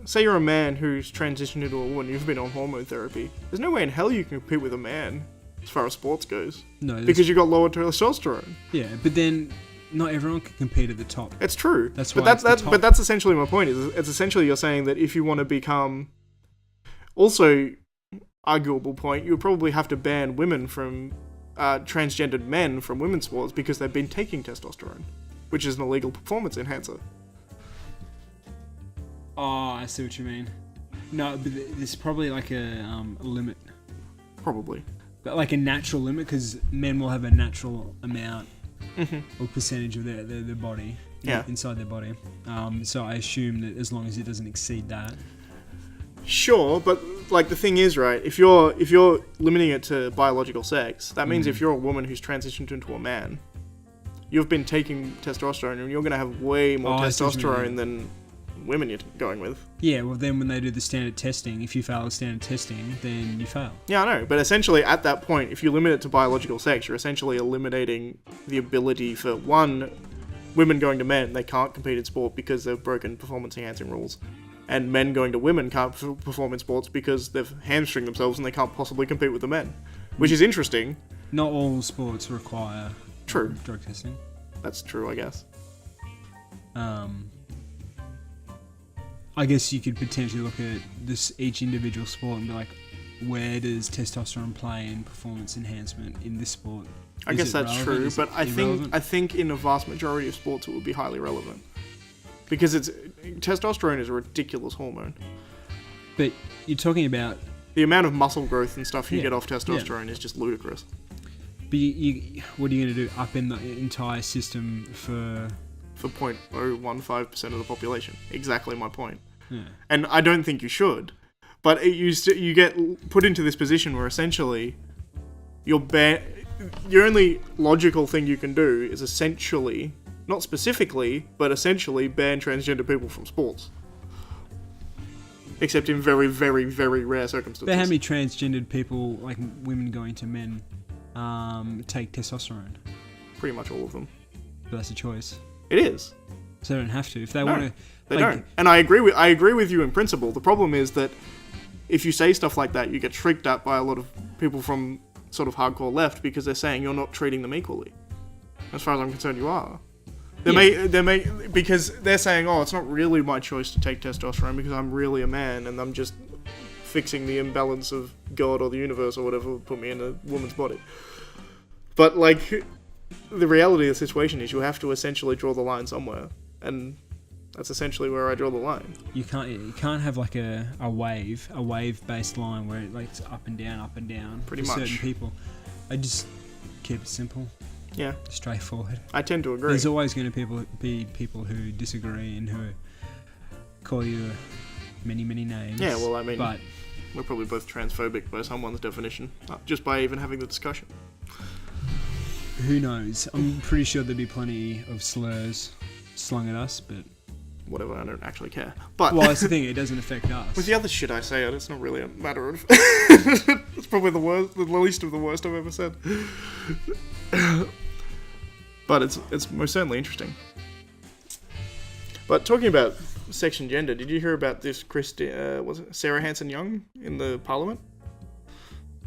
say you're a man who's transitioned into a woman, you've been on hormone therapy, there's no way in hell you can compete with a man as far as sports goes. No, because you've got lower testosterone. Yeah, but then not everyone can compete at the top. It's true. That's why. But that's essentially my point. It's essentially you're saying that if you want to become, also arguable point, you would probably have to ban women from transgendered men from women's sports because they've been taking testosterone, which is an illegal performance enhancer. Oh, I see what you mean. No, but there's probably like a limit. Probably. But like a natural limit, because men will have a natural amount or percentage of their body inside their body. So I assume that as long as it doesn't exceed that. Sure, but like the thing is, right, if you're limiting it to biological sex, that means if you're a woman who's transitioned into a man, you've been taking testosterone and you're going to have way more testosterone than women you're going with. Yeah, well then when they do the standard testing, if you fail the standard testing, then you fail. Yeah, I know, but essentially at that point, if you limit it to biological sex, you're essentially eliminating the ability for, one, women going to men, they can't compete in sport because they've broken performance-enhancing rules. And men going to women can't perform in sports because they've hamstringed themselves and they can't possibly compete with the men. Which is interesting. Not all sports require drug testing. That's true, I guess. I guess you could potentially look at each individual sport and be like, where does testosterone play in performance enhancement in this sport? I guess that's true, but I think in a vast majority of sports it would be highly relevant. Because testosterone is a ridiculous hormone. But you're talking about... The amount of muscle growth and stuff you get off testosterone is just ludicrous. But what are you going to do? Up in the entire system for 0.015% of the population. Exactly my point. Yeah. And I don't think you should. But you get put into this position where essentially the only logical thing you can do is essentially, not specifically, but essentially ban transgender people from sports. Except in very, very, very rare circumstances. But how many transgendered people, like women going to men, take testosterone? Pretty much all of them. But that's a choice. It is. So they don't have to. If they want to... They don't. And I agree with you in principle. The problem is that if you say stuff like that, you get shrieked at by a lot of people from sort of hardcore left because they're saying you're not treating them equally. As far as I'm concerned, you are. Because they're saying, oh, it's not really my choice to take testosterone because I'm really a man and I'm just fixing the imbalance of God or the universe or whatever put me in a woman's body. But, like, the reality of the situation is you have to essentially draw the line somewhere. And that's essentially where I draw the line. You can't have like a wave-based line where it, like, it's up and down Pretty for much. certain people. I just keep it simple. Yeah. Straightforward. I tend to agree. There's always going to be people who disagree and who call you many, many names. Yeah, well, I mean, but we're probably both transphobic by someone's definition, just by even having the discussion. Who knows? I'm pretty sure there'd be plenty of slurs slung at us, but... Whatever, I don't actually care. But well, that's the thing, it doesn't affect us. With the other shit I say, it's not really a matter of... It's probably the least of the worst I've ever said. But it's most certainly interesting. But talking about sex and gender, did you hear about this was it Sarah Hanson-Young in the Parliament?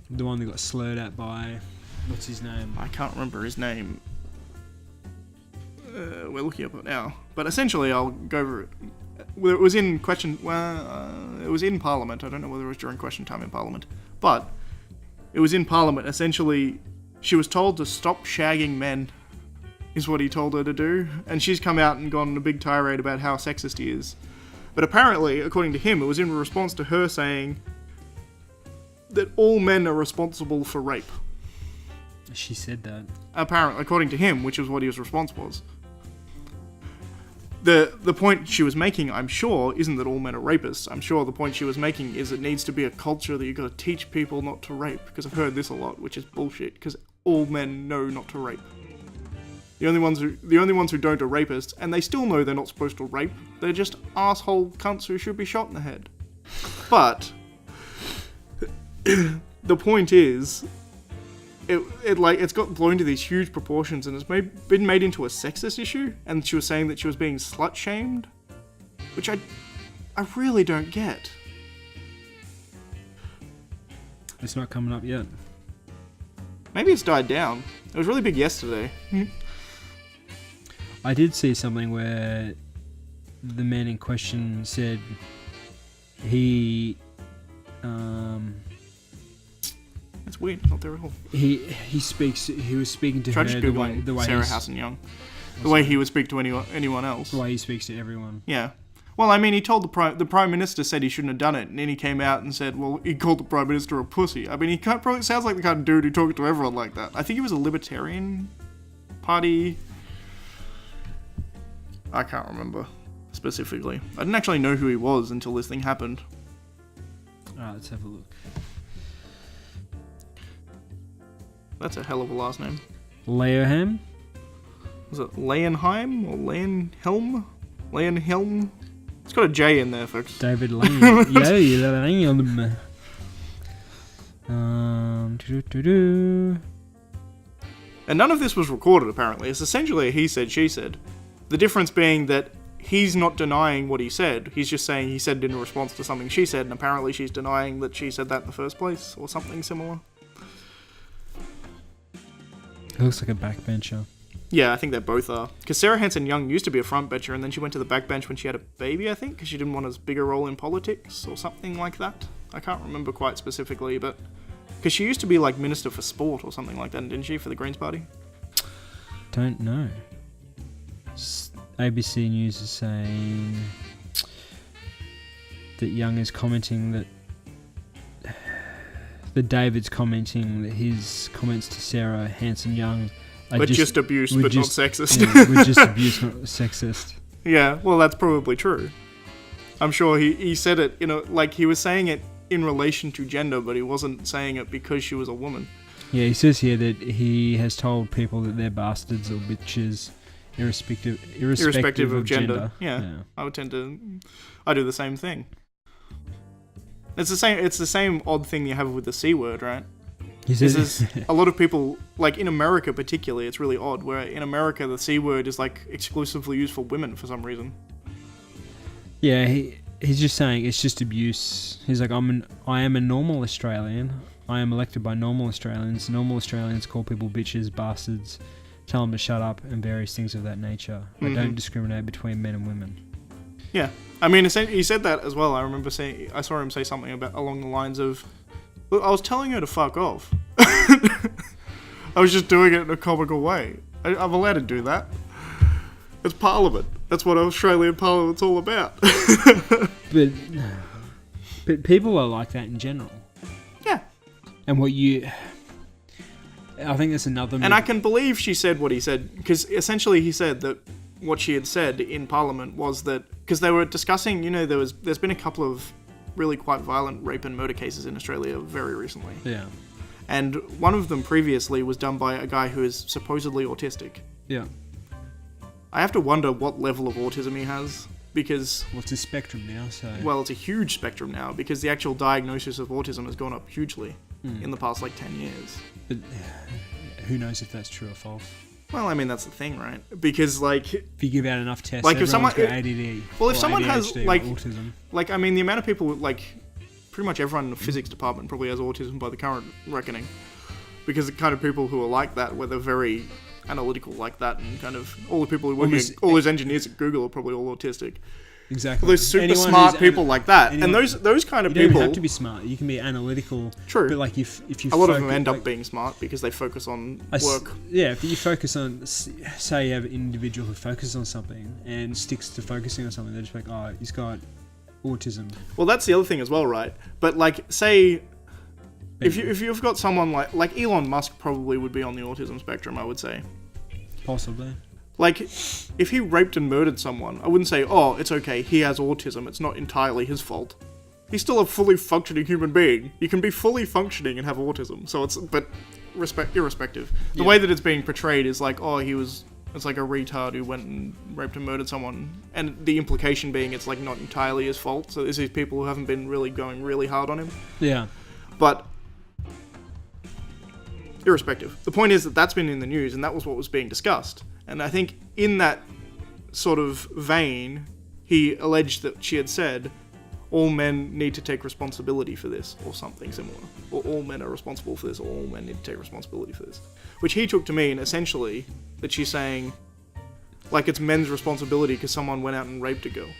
The one that got slurred at by... What's his name? I can't remember his name. We're looking up it now. But essentially, I'll go over it. Well, it was in it was in Parliament. I don't know whether it was during question time in Parliament. But it was in Parliament. Essentially, she was told to stop shagging men, is what he told her to do. And she's come out and gone on a big tirade about how sexist he is. But apparently, according to him, it was in response to her saying that all men are responsible for rape. She said that. Apparently, according to him, which was what his response was. The point she was making, I'm sure, isn't that all men are rapists. I'm sure the point she was making is it needs to be a culture that you've got to teach people not to rape. Because I've heard this a lot, which is bullshit. Because all men know not to rape. The only ones who don't are rapists, and they still know they're not supposed to rape. They're just asshole cunts who should be shot in the head. But the point is, it's got blown to these huge proportions, and it's been made into a sexist issue. And she was saying that she was being slut shamed, which I really don't get. It's not coming up yet. Maybe it's died down. It was really big yesterday. I did see something where the man in question said he It's weird. It's not there at all. He was speaking to her the way Sarah Hassan Young. The way he would speak to anyone else. The way he speaks to everyone. Yeah. Well, I mean, he told the Prime Minister said he shouldn't have done it, and then he came out and said, well, he called the Prime Minister a pussy. I mean, he probably sounds like the kind of dude who talks to everyone like that. I think he was a Libertarian Party. I can't remember specifically. I didn't actually know who he was until this thing happened. Alright, let's have a look. That's a hell of a last name. Leoham? Was it Leonheim or Leonhelm? Leonhelm? It's got a J in there, folks. David Lane. Yeah. And none of this was recorded, apparently. It's essentially a he said, she said. The difference being that he's not denying what he said. He's just saying he said it in response to something she said, and apparently she's denying that she said that in the first place, or something similar. He looks like a backbencher. Yeah, I think they both are. Because Sarah Hanson Young used to be a frontbencher, and then she went to the backbench when she had a baby, I think, because she didn't want as big a role in politics, or something like that. I can't remember quite specifically, but... Because she used to be, like, Minister for Sport or something like that, didn't she, for the Greens Party? Don't know. ABC News is saying that Young is commenting that David's commenting that his comments to Sarah Hanson Young are just abuse, but not sexist. Yeah, we're just abuse, not sexist. Yeah, well, that's probably true. I'm sure he said it, like he was saying it in relation to gender, but he wasn't saying it because she was a woman. Yeah, he says here that he has told people that they're bastards or bitches, irrespective of gender. Yeah. I do the same thing. It's the same odd thing you have with the C word, right? He says a lot of people, like in America particularly, it's really odd, where in America the C word is like exclusively used for women for some reason. Yeah, he's just saying it's just abuse. He's like, I am a normal Australian. I am elected by normal Australians. Normal Australians call people bitches, bastards, tell them to shut up, and various things of that nature. I don't discriminate between men and women. Yeah, I mean, he said that as well. I remember I saw him say something along the lines of, "Look, I was telling her to fuck off. I was just doing it in a comical way. I'm allowed to do that. It's Parliament. That's what Australian Parliament's all about." But people are like that in general. Yeah. And I think that's another... And I can believe she said what he said, because essentially he said that what she had said in Parliament was that, because they were discussing, there's been a couple of really quite violent rape and murder cases in Australia very recently. Yeah. And one of them previously was done by a guy who is supposedly autistic. Yeah. I have to wonder what level of autism he has, because... Well, it's a spectrum now, so... Well, it's a huge spectrum now, because the actual diagnosis of autism has gone up hugely in the past, 10 years. But who knows if that's true or false? Well, I mean, that's the thing, right? Because, if you give out enough tests, if someone got ADD. Well, if someone ADHD has, autism. I mean, the amount of people, pretty much everyone in the physics department probably has autism by the current reckoning. Because the kind of people who are like that, where they're very analytical like that, and kind of all the people who work all those engineers at Google are probably all autistic. Exactly. Well, there's super smart people like that, and those kind of people... You don't have to be smart. You can be analytical. True. But if you a lot of them end up being smart because they focus on work. Yeah, if you focus on... Say you have an individual who focuses on something and sticks to focusing on something, they're just like, oh, he's got autism. Well, that's the other thing as well, right? But, say... If you've got someone like Elon Musk probably would be on the autism spectrum, I would say. Possibly. If he raped and murdered someone, I wouldn't say, oh, it's okay, he has autism, it's not entirely his fault. He's still a fully functioning human being. You can be fully functioning and have autism, but irrespective. The way that it's being portrayed is oh, he was It's like a retard who went and raped and murdered someone. And the implication being it's like not entirely his fault. So there's these people who haven't been really going really hard on him. Yeah. But irrespective, the point is that that's been in the news and that was what was being discussed. And I think in that sort of vein, he alleged that she had said, all men need to take responsibility for this, or something similar. Or all men are responsible for this, or all men need to take responsibility for this. Which he took to mean, essentially, that she's saying, like, it's men's responsibility because someone went out and raped a girl.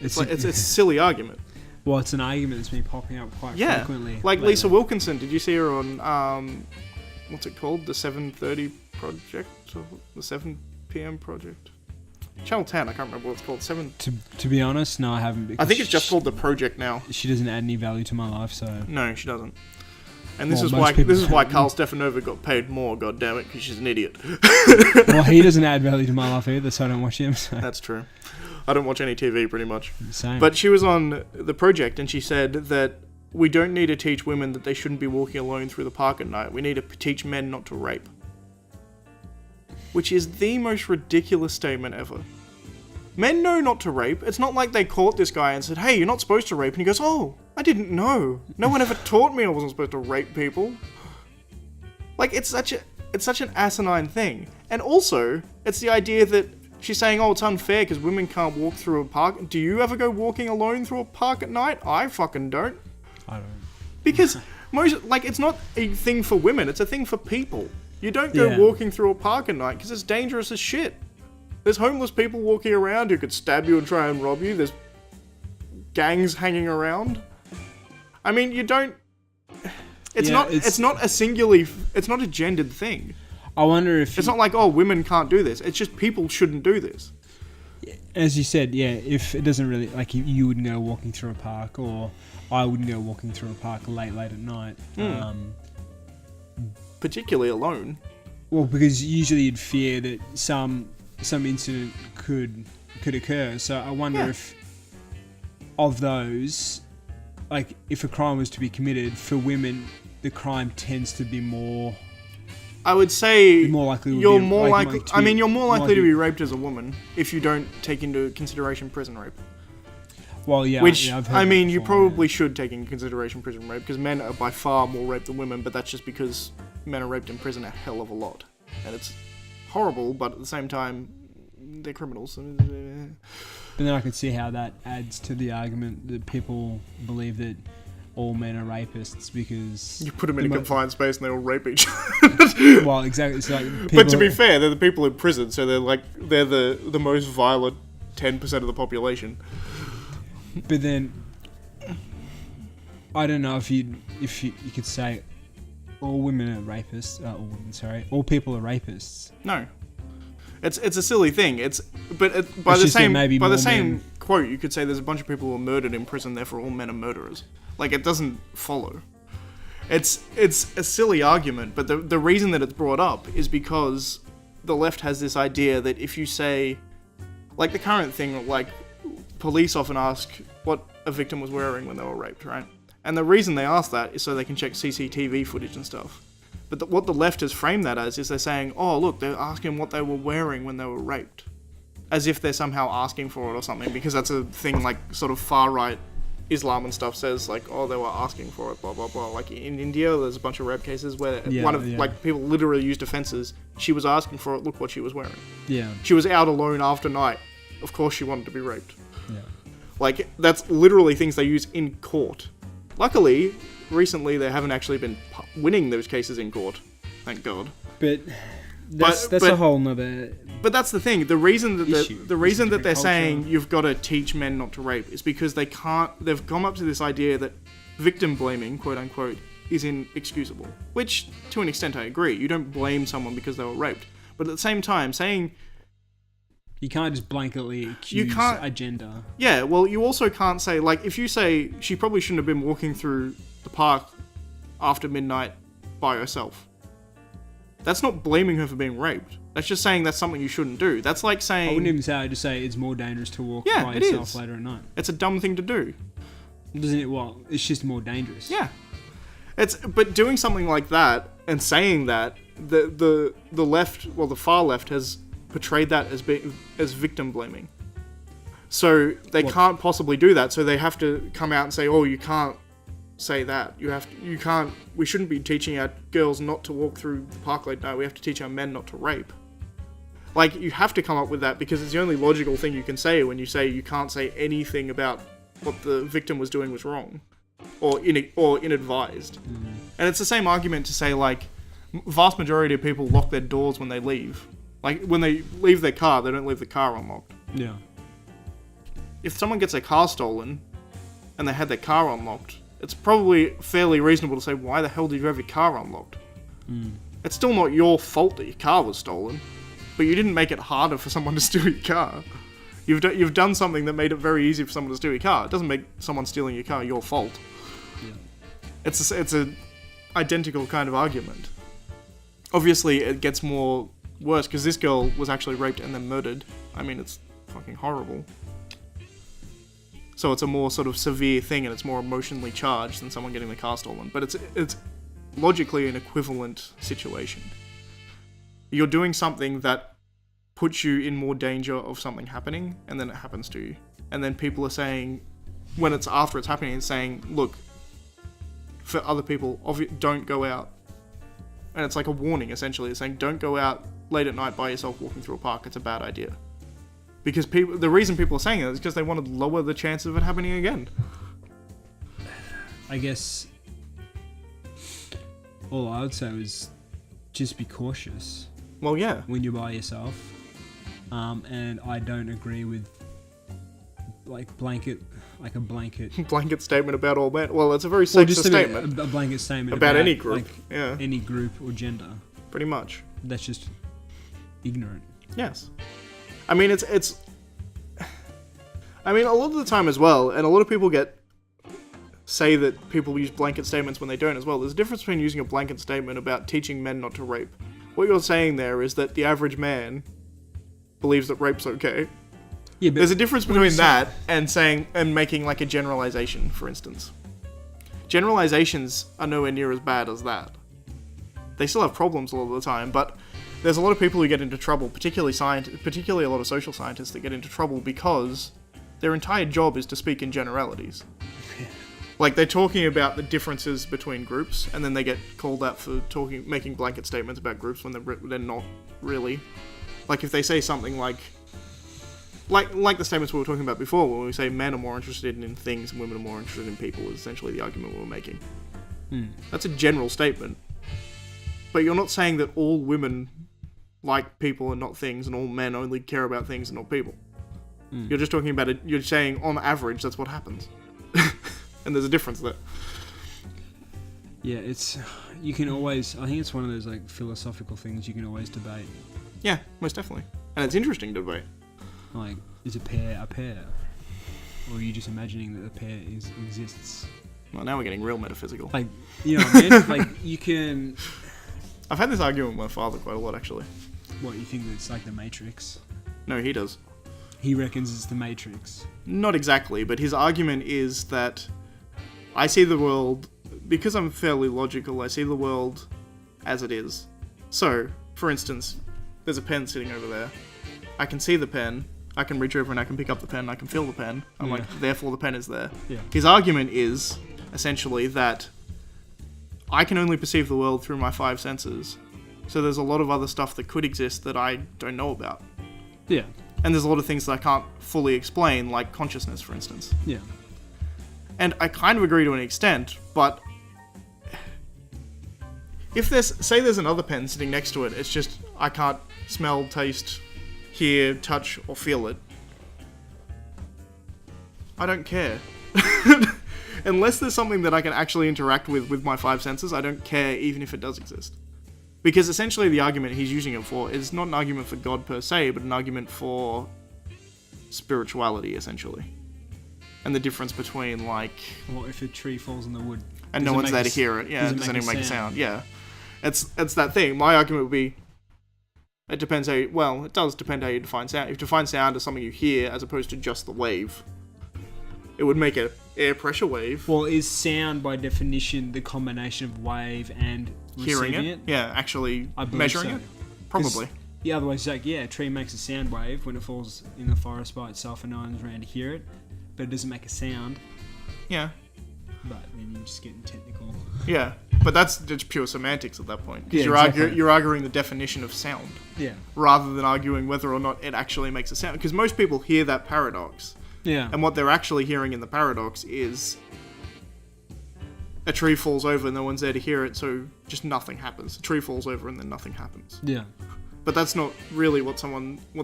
It's a silly argument. Well, it's an argument that's been popping up quite frequently. Like lately. Lisa Wilkinson, did you see her on, what's it called? The 7:30 Project? Or the 7 p.m. Project? Channel 10, I can't remember what it's called. 7. To be honest, no, I haven't. I think it's just called The Project now. She doesn't add any value to my life, so... No, she doesn't. And this is why Carl Stefanova got paid more, goddammit, because she's an idiot. Well, he doesn't add value to my life either, so I don't watch him. So. That's true. I don't watch any TV, pretty much. Same. But she was on The Project, and she said that we don't need to teach women that they shouldn't be walking alone through the park at night. We need to teach men not to rape. Which is the most ridiculous statement ever. Men know not to rape. It's not like they caught this guy and said, hey, you're not supposed to rape. And he goes, oh, I didn't know. No one ever taught me I wasn't supposed to rape people. Like, it's such an asinine thing. And also, it's the idea that she's saying, oh, it's unfair because women can't walk through a park. Do you ever go walking alone through a park at night? I fucking don't. I don't. Because it's not a thing for women. It's a thing for people. You don't go walking through a park at night because it's dangerous as shit. There's homeless people walking around who could stab you and try and rob you. There's gangs hanging around. I mean, you don't... It's not a gendered thing. I wonder if... It's not like, oh, women can't do this. It's just people shouldn't do this. As you said, yeah, if it doesn't really... Like, you wouldn't go walking through a park, or I wouldn't go walking through a park late at night. Particularly alone. Well, because usually you'd fear that some incident could occur. So I wonder if of those, like, if a crime was to be committed for women, the crime tends to be more. I would say more likely. You're more likely to be raped as a woman if you don't take into consideration prison rape. Well, yeah. Which, I've heard I mean, before, you probably should take into consideration prison rape, because men are by far more raped than women, but that's just because men are raped in prison a hell of a lot. And it's horrible, but at the same time, they're criminals. But then I could see how that adds to the argument that people believe that all men are rapists because... You put them in a confined space and they all rape each other. Well, exactly. It's like but to be fair, they're the people in prison, so they're the most violent 10% of the population. But then, I don't know if you could say all women are rapists. All people are rapists. No, it's a silly thing. By the same quote, you could say there's a bunch of people who are murdered in prison, therefore all men are murderers. Like, it doesn't follow. It's a silly argument, but the reason that it's brought up is because the left has this idea that if you say, like the current thing, like, police often ask what a victim was wearing when they were raped, right? And the reason they ask that is so they can check CCTV footage and stuff. But what the left has framed that as is they're saying, oh, look, they're asking what they were wearing when they were raped. As if they're somehow asking for it or something, because that's a thing like sort of far-right Islam and stuff says, like, oh, they were asking for it, blah, blah, blah. Like in India, there's a bunch of rape cases where like, people literally used offences. She was asking for it, look what she was wearing. Yeah. She was out alone after night. Of course she wanted to be raped. Yeah. Like, that's literally things they use in court. Luckily, recently they haven't actually been winning those cases in court. Thank God. But that's a whole nother... But that's the thing. The reason that they're saying culture. you've got to teach men not to rape is because they've come up to this idea that victim blaming, quote unquote, is inexcusable. Which, to an extent, I agree. You don't blame someone because they were raped. But at the same time, saying... You can't just blanketly accuse a gender. Yeah, well, you also can't say, like, if you say she probably shouldn't have been walking through the park after midnight by herself. That's not blaming her for being raped. That's just saying that's something you shouldn't do. That's like saying... I wouldn't even say, I'd just say it's more dangerous to walk by yourself later at night. It's a dumb thing to do. Doesn't it? Well, it's just more dangerous. Yeah. But doing something like that and saying that, the left, well, the far left has portrayed that as victim blaming. So they can't possibly do that. So they have to come out and say, "Oh, you can't say that. You can't. We shouldn't be teaching our girls not to walk through the park late night. We have to teach our men not to rape." Like, you have to come up with that because it's the only logical thing you can say when you say you can't say anything about what the victim was doing was wrong or inadvised. And it's the same argument to say, like, vast majority of people lock their doors when they leave. Like, when they leave their car, they don't leave the car unlocked. Yeah. If someone gets their car stolen and they had their car unlocked, it's probably fairly reasonable to say, why the hell did you have your car unlocked? It's still not your fault that your car was stolen, but you didn't make it harder for someone to steal your car. You've done something that made it very easy for someone to steal your car. It doesn't make someone stealing your car your fault. Yeah. It's a identical kind of argument. Obviously, it gets worse because this girl was actually raped and then murdered. I mean, it's fucking horrible. So it's a more sort of severe thing, and it's more emotionally charged than someone getting the car stolen. But it's logically an equivalent situation. You're doing something that puts you in more danger of something happening, and then it happens to you. And then people are saying, when it's after it's happening, it's saying, look, for other people, don't go out. And it's like a warning, essentially. It's saying, don't go out late at night by yourself walking through a park. It's a bad idea. Because the reason people are saying it is because they want to lower the chances of it happening again. I guess all I would say was just be cautious. Well, yeah. When you're by yourself. And I don't agree with a blanket blanket statement about all men. Well, it's a very sexist statement. A blanket statement about any group. Any group or gender. Pretty much. That's just ignorant. Yes. I mean, I mean, a lot of the time as well, and a lot of people say that people use blanket statements when they don't as well. There's a difference between using a blanket statement about teaching men not to rape. What you're saying there is that the average man believes that rape's okay. Yeah, but there's a difference between that and making like a generalization, for instance. Generalizations are nowhere near as bad as that. They still have problems a lot of the time, but there's a lot of people who get into trouble, particularly a lot of social scientists that get into trouble because their entire job is to speak in generalities. Like, they're talking about the differences between groups, and then they get called out for making blanket statements about groups when they're not really. Like, if they say something like the statements we were talking about before, when we say men are more interested in things and women are more interested in people, is essentially the argument we were making. That's a general statement. But you're not saying that all women like people and not things, and all men only care about things and not people. You're just talking about it. You're saying, on average, that's what happens. And there's a difference there. Yeah, you can always, I think it's one of those like philosophical things you can always debate. Yeah, most definitely. And it's interesting to debate. Like, is a pair a pair? Or are you just imagining that a pair exists? Well, now we're getting real metaphysical. Like, you know what I mean? Like, you can... I've had this argument with my father quite a lot, actually. What, you think that it's like the Matrix? No, he does. He reckons it's the Matrix. Not exactly, but his argument is that I see the world, because I'm fairly logical, I see the world as it is. So, for instance, there's a pen sitting over there. I can see the pen, I can reach over and I can pick up the pen, I can feel the pen. I'm like, therefore the pen is there. Yeah. His argument is, essentially, that I can only perceive the world through my 5 senses. So there's a lot of other stuff that could exist that I don't know about. Yeah. And there's a lot of things that I can't fully explain, like consciousness, for instance. Yeah. And I kind of agree to an extent, but if there's another pen sitting next to it, it's just I can't smell, taste, hear, touch, or feel it. I don't care. Unless there's something that I can actually interact with my 5 senses, I don't care even if it does exist. Because essentially the argument he's using it for is not an argument for God per se, but an argument for spirituality, essentially. And the difference between, like... What if a tree falls in the wood? And no one's there to hear it. Yeah, does anyone make a sound? Yeah. It's that thing. My argument would be... It depends how it does depend how you define sound. If you define sound as something you hear as opposed to just the wave, it would make an air pressure wave. Well, is sound by definition the combination of wave and hearing it? Yeah, actually measuring it? Probably. Yeah, otherwise, like, yeah, a tree makes a sound wave when it falls in the forest by itself and no one's around to hear it, but it doesn't make a sound. Yeah. But then you're just getting technical. Yeah, but that's just pure semantics at that point. Because Yeah, you're arguing the definition of sound. Yeah. Rather than arguing whether or not it actually makes a sound. Because most people hear that paradox. Yeah. And what they're actually hearing in the paradox is a tree falls over and no one's there to hear it, so just nothing happens. A tree falls over and then nothing happens. Yeah. But that's not really what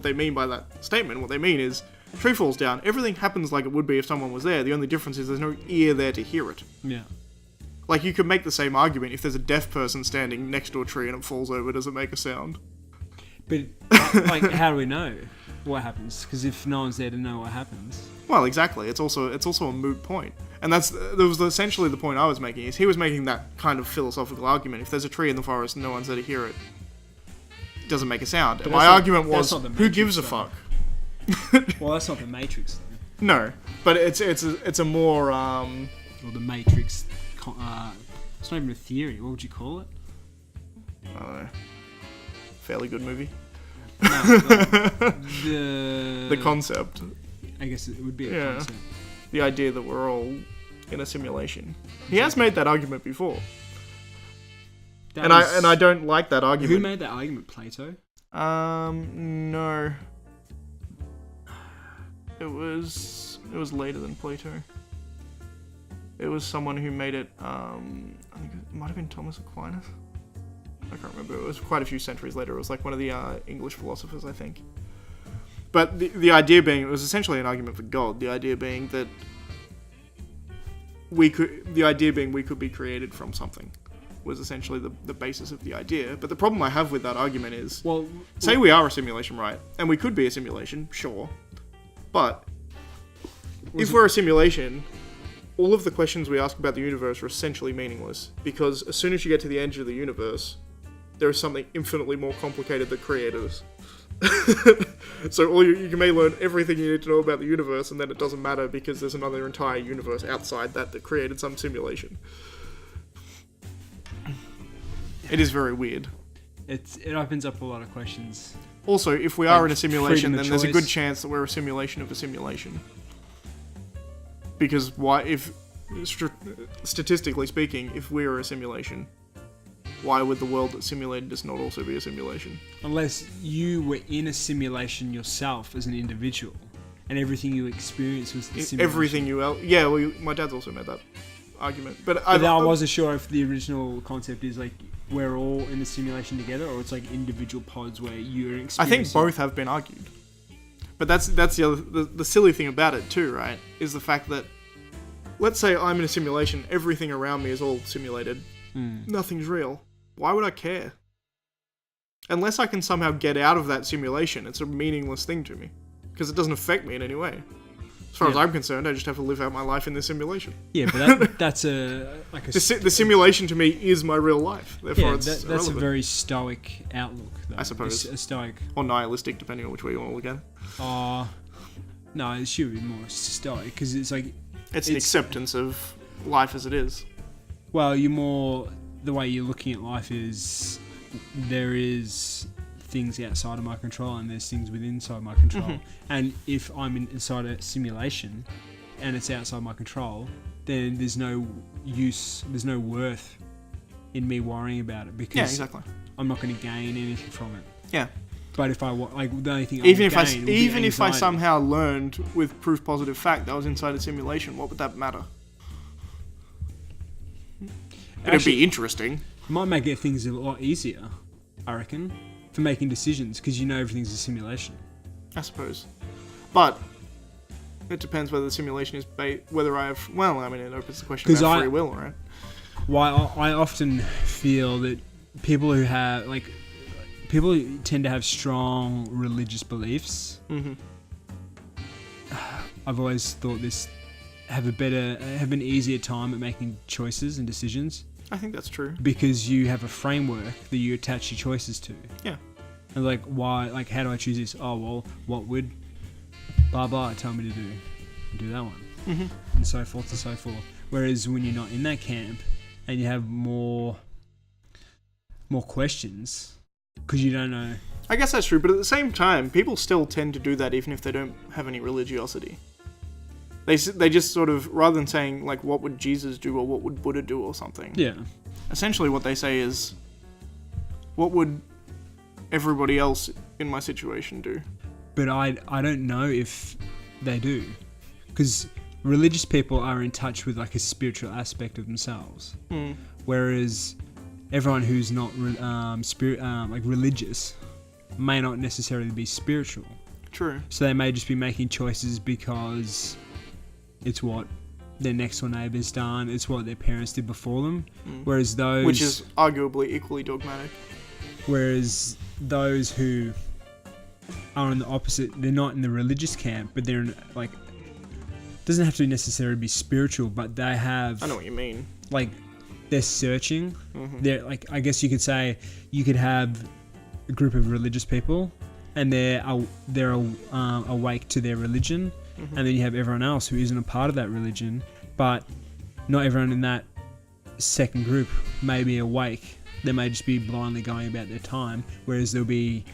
they mean by that statement. What they mean is, tree falls down, everything happens like it would be if someone was there. The only difference is there's no ear there to hear it. Yeah. Like, you could make the same argument if there's a deaf person standing next to a tree and it falls over, does it make a sound? But, like, how do we know what happens? Because if no one's there to know what happens... Well, exactly. It's also a moot point. And that was essentially the point I was making, is he was making that kind of philosophical argument. If there's a tree in the forest and no one's there to hear it, it doesn't make a sound. And my argument was, who gives a fuck? Well, that's not the Matrix, though. No, but it's a more... Or the Matrix... it's not even a theory. What would you call it? I don't know. Fairly good movie. No, the concept. I guess it would be a concept. The idea that we're all in a simulation. He has made that argument before. I don't like that argument. Who made that argument? Plato? No. It was later than Plato. It was someone who made it, I think it might have been Thomas Aquinas. I can't remember. It was quite a few centuries later. It was like one of the English philosophers, I think. But the idea being, it was essentially an argument for God. The idea being that we could be created from something was essentially the basis of the idea. But the problem I have with that argument is, say we are a simulation, right? And we could be a simulation, sure. But if we're a simulation, all of the questions we ask about the universe are essentially meaningless. Because as soon as you get to the edge of the universe, there is something infinitely more complicated that created us. So you may learn everything you need to know about the universe, and then it doesn't matter because there's another entire universe outside that created some simulation. It is very weird. It opens up a lot of questions. Also, if we are in a simulation, then there's a good chance that we're a simulation of a simulation. Because statistically speaking, if we are a simulation, why would the world that simulated us not also be a simulation? Unless you were in a simulation yourself as an individual, and everything you experienced was the simulation. My dad's also made that argument. But I wasn't sure if the original concept is like we're all in a simulation together, or it's like individual pods where you're experiencing... I think both have been argued. But that's the silly thing about it too, right? Is the fact that, let's say I'm in a simulation, everything around me is all simulated. Nothing's real. Why would I care? Unless I can somehow get out of that simulation, it's a meaningless thing to me. Because it doesn't affect me in any way. As far as I'm concerned, I just have to live out my life in this simulation. Yeah, but that's the simulation to me is my real life. Therefore, that's a very stoic outlook, though. I suppose. A stoic. Or nihilistic, depending on which way you want to look at it. No, it should be more stoic, because it's like... It's an acceptance of life as it is. Well, the way you're looking at life is there is things outside of my control and there's things inside my control. Mm-hmm. And if I'm inside a simulation and it's outside my control, then there's no worth in me worrying about it, because I'm not going to gain anything from it. Yeah. But if the only thing even if I somehow learned with proof positive fact that I was inside a simulation, what would that matter? It'd be interesting. It might make things a lot easier, I reckon, for making decisions, because you know everything's a simulation. I suppose. But it depends whether the simulation is whether I have... Well, I mean, it opens the question about free will, right? Well, I often feel that people who tend to have strong religious beliefs. Mm-hmm. I've always thought this have an easier time at making choices and decisions. I think that's true. Because you have a framework that you attach your choices to. Yeah. And why? How do I choose this? Oh, well, what would blah blah tell me to do? Do that one. Mm-hmm. And so forth and so forth. Whereas when you're not in that camp and you have more questions, because you don't know. I guess that's true, but at the same time, people still tend to do that even if they don't have any religiosity. They just sort of, rather than saying, like, what would Jesus do or what would Buddha do or something. Yeah. Essentially what they say is, what would everybody else in my situation do? But I don't know if they do. Because religious people are in touch with, like, a spiritual aspect of themselves. Whereas everyone who's not religious may not necessarily be spiritual. True. So they may just be making choices because it's what their next door neighbour's done, it's what their parents did before them. Whereas those... Which is arguably equally dogmatic. Whereas those who are on the opposite, they're not in the religious camp, but they're in, like... doesn't have to necessarily be spiritual, but they have... I know what you mean. Like, they're searching. They're, like, I guess you could say, you could have a group of religious people, and they're awake to their religion, and then you have everyone else who isn't a part of that religion, but not everyone in that second group may be awake. They may just be blindly going about their time, whereas there'll be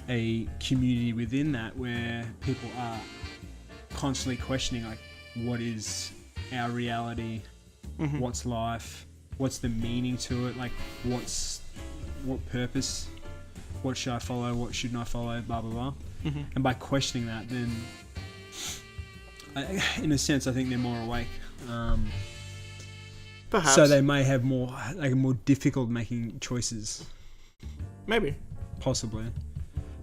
a community within that where people are constantly questioning, like, what is our reality? What's life? What's the meaning to it? Like, what purpose? What should I follow? What shouldn't I follow? Blah, blah, blah. And by questioning that, then, in a sense, I think they're more awake. Perhaps. So they may have more difficult making choices. Maybe. Possibly.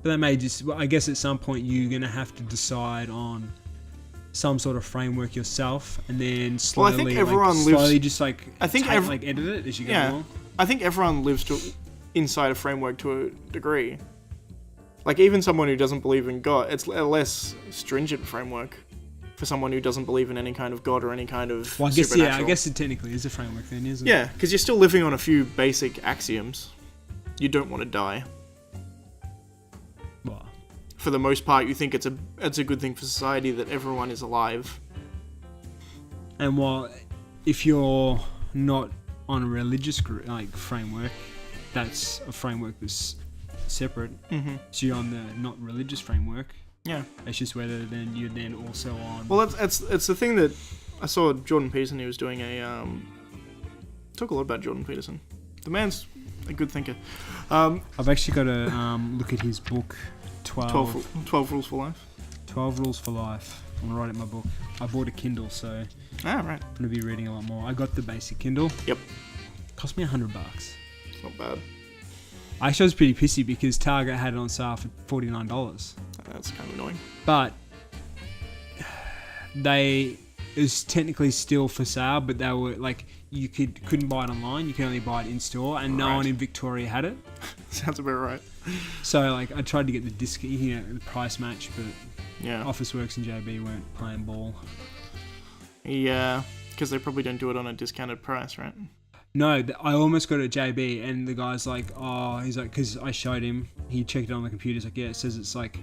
But they may just... Well, I guess at some point you're going to have to decide on some sort of framework yourself, and then slowly, I think everyone lives... just like... I think edit it as you go along. I think everyone lives inside a framework to a degree. Like, even someone who doesn't believe in God, it's a less stringent framework for someone who doesn't believe in any kind of God or any kind of Well, I guess, supernatural. I guess it technically is a framework then, isn't it? Yeah, because you're still living on a few basic axioms. You don't want to die. Well, For the most part, you think it's a good thing for society that everyone is alive. and while if you're not on a religious framework, that's a framework that's separate. So you're on the not religious framework. Yeah. It's just whether then you're then also on... Well, it's the thing that I saw Jordan Peterson. He was doing talk a lot about Jordan Peterson. The man's a good thinker. I've actually got to look at his book, 12 Rules for Life. 12 Rules for Life. I'm going to write it in my book. I bought a Kindle, so Ah, right. I'm going to be reading a lot more. I got the basic Kindle. Yep. Cost me $100. It's not bad. Actually, I was pretty pissy because Target had it on sale for $49. That's kind of annoying. But it was technically still for sale, but they were like, you couldn't buy it online, you could only buy it in store, and no one in Victoria had it. Sounds about right. So like, I tried to get the discount, the price match, but Yeah. Officeworks and JB weren't playing ball. Yeah, because they probably don't do it on a discounted price, right? No, I almost got it at JB, and the guy's like, oh, he's like, because I showed him, he checked it on the computer, he's like, yeah, it says it's like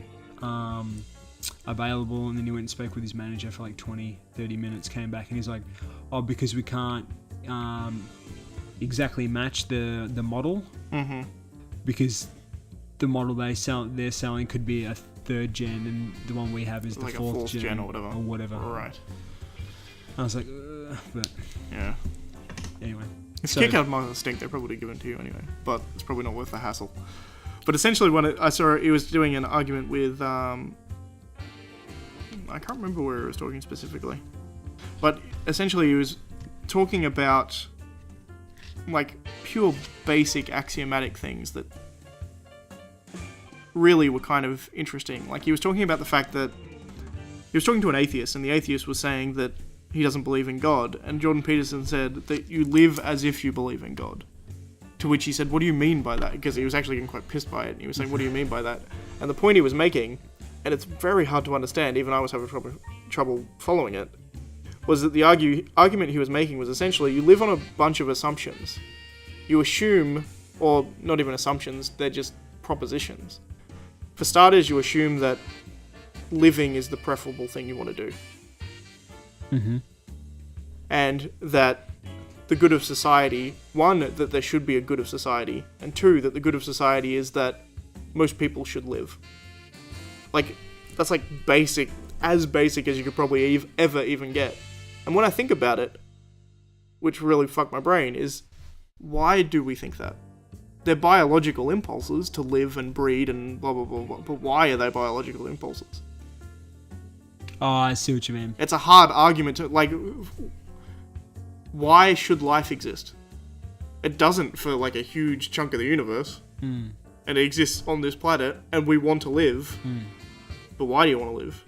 available, and then he went and spoke with his manager for like 20-30 minutes, came back, and he's like, oh, because we can't exactly match the model, because the model they're selling could be a 3rd gen, and the one we have is the like 4th a 4th gen or whatever. Right. I was like, but Yeah. anyway. It's kick out my stink, they're probably given to you anyway, but it's probably not worth the hassle. But essentially, when I saw it, he was doing an argument with, I can't remember where he was talking specifically, but essentially he was talking about, like, pure basic axiomatic things that really were kind of interesting. Like, he was talking about the fact that he was talking to an atheist, and the atheist was saying that he doesn't believe in God, and Jordan Peterson said that you live as if you believe in God. To which he said, what do you mean by that? Because he was actually getting quite pissed by it. He was saying, what do you mean by that? And the point he was making, and it's very hard to understand, even I was having trouble following it, was that the argument he was making was essentially, you live on a bunch of assumptions. You assume, or not even assumptions, they're just propositions. For starters, you assume that living is the preferable thing you want to do. And that the good of society, one, that there should be a good of society, and two, that the good of society is that most people should live. Like, that's like basic as you could probably ever even get. And when I think about it, which really fucked my brain, is why do we think that? They're biological impulses to live and breed and blah blah blah blah, but why are they biological impulses? Oh, I see what you mean. It's a hard argument to, like, why should life exist? It doesn't for, like, a huge chunk of the universe. Mm. And it exists on this planet, and we want to live. Mm. But why do you want to live?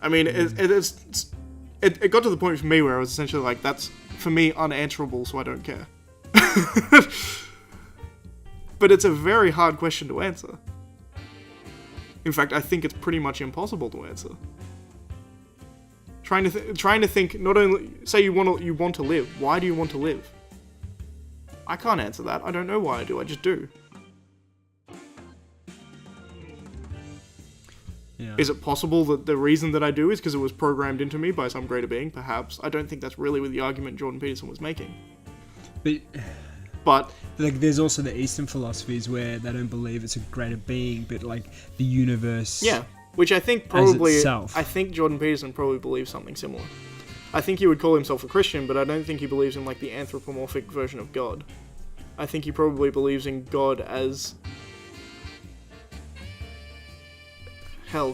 I mean, it got to the point for me where I was essentially like, that's, for me, unanswerable, so I don't care. But it's a very hard question to answer. In fact, I think it's pretty much impossible to answer. Trying to think, not only, say you want to live, why do you want to live? I can't answer that. I don't know why I do, I just do. Yeah. Is it possible that the reason that I do is because it was programmed into me by some greater being? Perhaps. I don't think that's really what the argument Jordan Peterson was making. But like, there's also the Eastern philosophies where they don't believe it's a greater being, but like the universe. Yeah, which I think probably. Itself. I think Jordan Peterson probably believes something similar. I think he would call himself a Christian, but I don't think he believes in like the anthropomorphic version of God. I think he probably believes in God as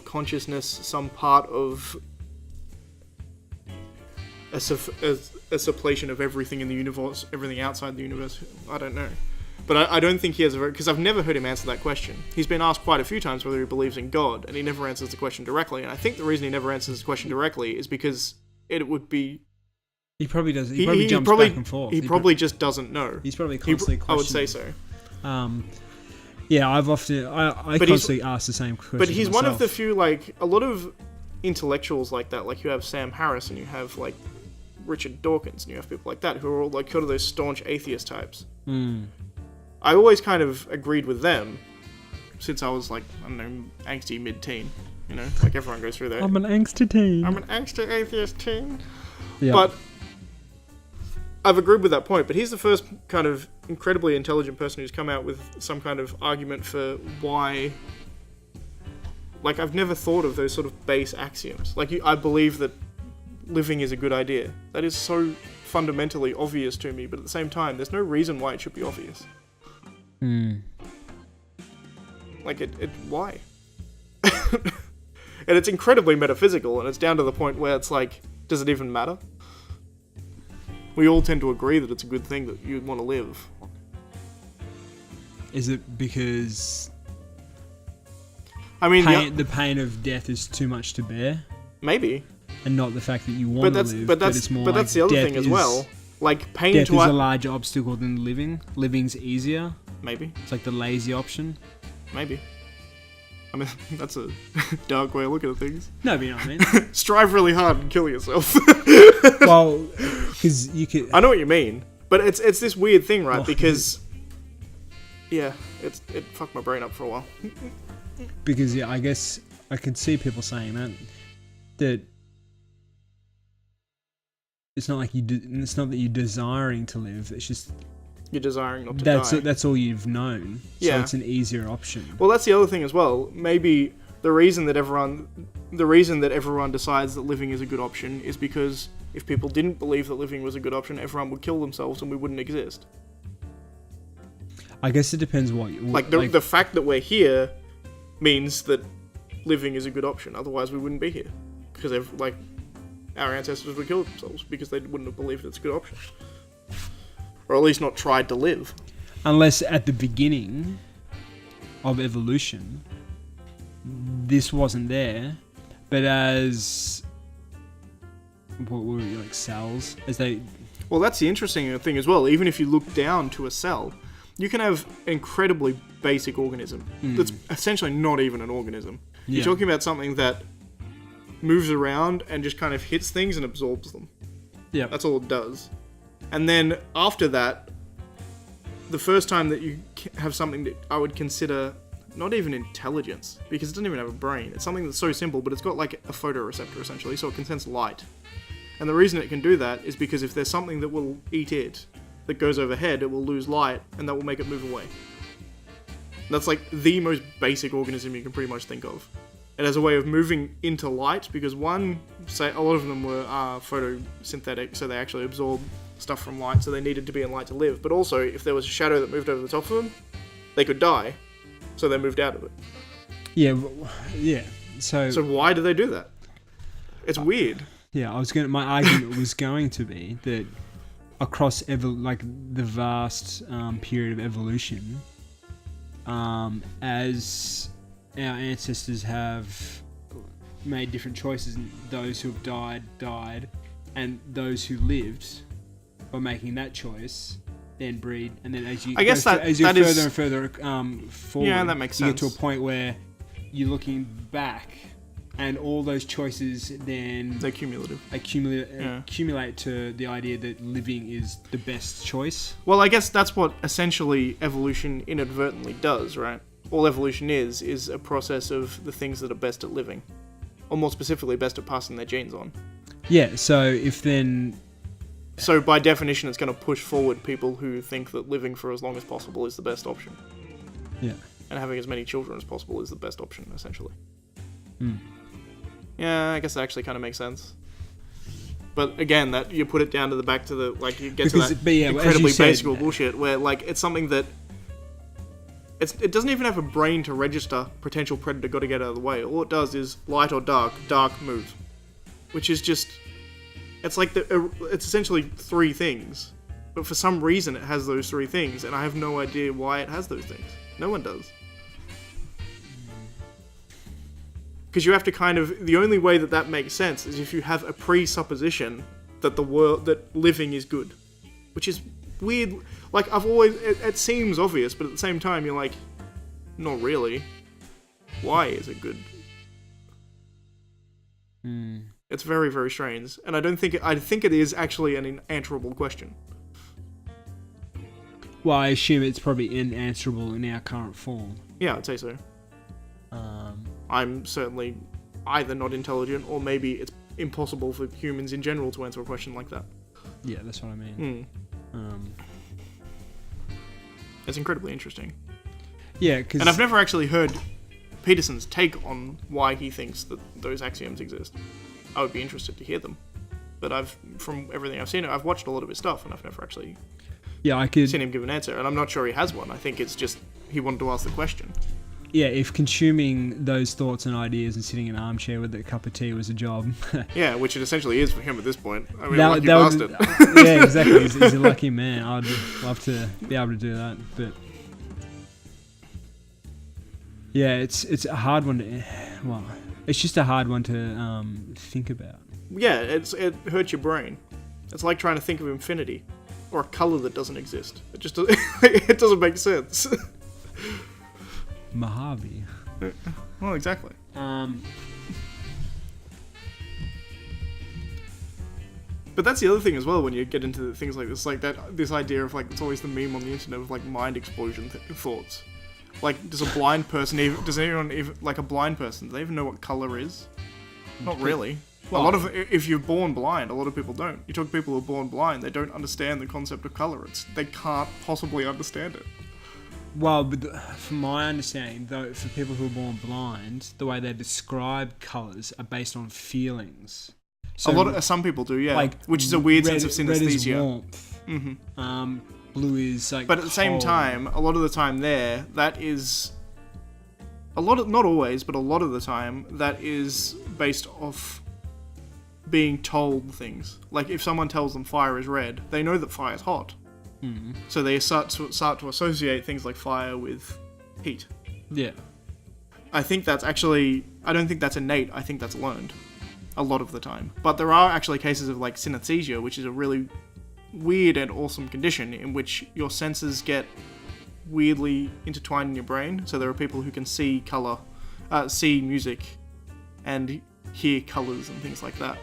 consciousness, some part of a suppletion of everything in the universe, everything outside the universe. I don't know. But I don't think he has a very... Because I've never heard him answer that question. He's been asked quite a few times whether he believes in God, and he never answers the question directly. And I think the reason he never answers the question directly is because it would be... He probably does. He probably jumps back and forth. He probably just doesn't know. He's probably constantly questioning. I would say so. Yeah, I constantly ask the same question. But he's myself. one of the few, like, a lot of intellectuals like that. Like, you have Sam Harris and you have, like, Richard Dawkins and you have people like that who are all, like, kind of those staunch atheist types. Mm. I always kind of agreed with them since I was, like, I don't know, angsty mid-teen. You know, like, everyone goes through that. I'm an angsty teen. I'm an angsty atheist teen. Yeah. But I've agreed with that point, but he's the first kind of incredibly intelligent person who's come out with some kind of argument for why... Like, I've never thought of those sort of base axioms. Like, I believe that living is a good idea. That is so fundamentally obvious to me, but at the same time, there's no reason why it should be obvious. Mm. Like, why? And it's incredibly metaphysical, and it's down to the point where it's like, does it even matter? We all tend to agree that it's a good thing that you want to live. Is it because... I mean, the pain of death is too much to bear? Maybe. And not the fact that you want to live, but it's more that's the other thing as well. Like, pain death to is a larger obstacle than living. Living's easier. Maybe. It's like the lazy option. Maybe. I mean, that's a dark way of looking at things. No, but you know what I mean. Strive really hard and kill yourself. Well, because you could... I know what you mean. But it's this weird thing, right? Because... Yeah, it fucked my brain up for a while. Because, yeah, I guess I can see people saying that it's not like it's not that you're desiring to live, it's just... You're desiring not to die. That's all you've known. Yeah. So it's an easier option. Well, that's the other thing as well. Maybe the reason that everyone decides that living is a good option is because if people didn't believe that living was a good option, everyone would kill themselves and we wouldn't exist. I guess it depends what you... The fact that we're here means that living is a good option. Otherwise, we wouldn't be here. Because, our ancestors would kill themselves because they wouldn't have believed it's a good option. Or at least not tried to live. Unless at the beginning of evolution, this wasn't there, but as... What were we, like, cells? As they... Well, that's the interesting thing as well. Even if you look down to a cell, you can have an incredibly basic organism that's essentially not even an organism. Yeah. You're talking about something that moves around and just kind of hits things and absorbs them. Yeah. That's all it does. And then after that, the first time that you have something that I would consider not even intelligence, because it doesn't even have a brain. It's something that's so simple, but it's got like a photoreceptor essentially, so it can sense light. And the reason it can do that is because if there's something that will eat it, that goes overhead, it will lose light, and that will make it move away. That's like the most basic organism you can pretty much think of. It has a way of moving into light because one, say a lot of them were photosynthetic, so they actually absorb stuff from light, so they needed to be in light to live. But also, if there was a shadow that moved over the top of them, they could die, so they moved out of it. Yeah, yeah. So why do they do that? It's weird. Yeah, my argument was going to be that across the vast period of evolution, as our ancestors have made different choices, and those who have died, and those who lived by making that choice then breed, and then as you further and further forward, yeah, that makes you sense. get to a point where you're looking back, and all those choices then they're cumulative. Accumulate to the idea that living is the best choice. Well, I guess that's what essentially evolution inadvertently does, right? All evolution is a process of the things that are best at living, or more specifically, best at passing their genes on. Yeah. So by definition, it's going to push forward people who think that living for as long as possible is the best option. Yeah. And having as many children as possible is the best option, essentially. Mm. Yeah, I guess that actually kind of makes sense. But again, that you put it down to the back to the you get to that incredibly basic bullshit where it's something that it doesn't even have a brain to register potential predator got to get out of the way. All it does is light or dark moves, which is just it's essentially three things, but for some reason it has those three things, and I have no idea why it has those things. No one does. Because you have to the only way that makes sense is if you have a presupposition that that living is good, which is weird. Like, it seems obvious, but at the same time, you're like, not really. Why is it good? Mm. It's very, very strange, and I think it is actually an unanswerable question. Well, I assume it's probably unanswerable in our current form. Yeah, I'd say so. I'm certainly either not intelligent, or maybe it's impossible for humans in general to answer a question like that. Yeah, that's what I mean. It's incredibly interesting. Yeah, because... And I've never actually heard Peterson's take on why he thinks that those axioms exist. I would be interested to hear them. But from everything I've seen, I've watched a lot of his stuff, and I've never actually seen him give an answer. And I'm not sure he has one. I think it's just he wanted to ask the question. Yeah, if consuming those thoughts and ideas and sitting in an armchair with a cup of tea was a job. Yeah, which it essentially is for him at this point. I mean, lucky bastard. Yeah, exactly. He's a lucky man. I'd love to be able to do that, but yeah, it's a hard one to. Well, it's just a hard one to think about. Yeah, it hurts your brain. It's like trying to think of infinity or a color that doesn't exist. It just it doesn't make sense. Mojave. Well, exactly. But that's the other thing as well when you get into things like this, like this idea of it's always the meme on the internet of mind explosion thoughts. Like, does a blind person does anyone even a blind person? Do they even know what color is? Not really. Well, a lot of if you're born blind, a lot of people don't. You talk to people who are born blind, they don't understand the concept of color. They can't possibly understand it. Well, but from my understanding, though, for people who are born blind, the way they describe colours are based on feelings. So some people do, yeah. Which is a weird sense of synesthesia. Red is warmth. Mm-hmm. Blue is But at the same time, a lot of the time that is not always, but a lot of the time that is based off being told things. Like if someone tells them fire is red, they know that fire is hot. Mm. So they start to associate things like fire with heat. Yeah. I don't think that's innate, I think that's learned. A lot of the time. But there are actually cases of synesthesia, which is a really weird and awesome condition in which your senses get weirdly intertwined in your brain. So there are people who can see color, see music, and hear colors and things like that.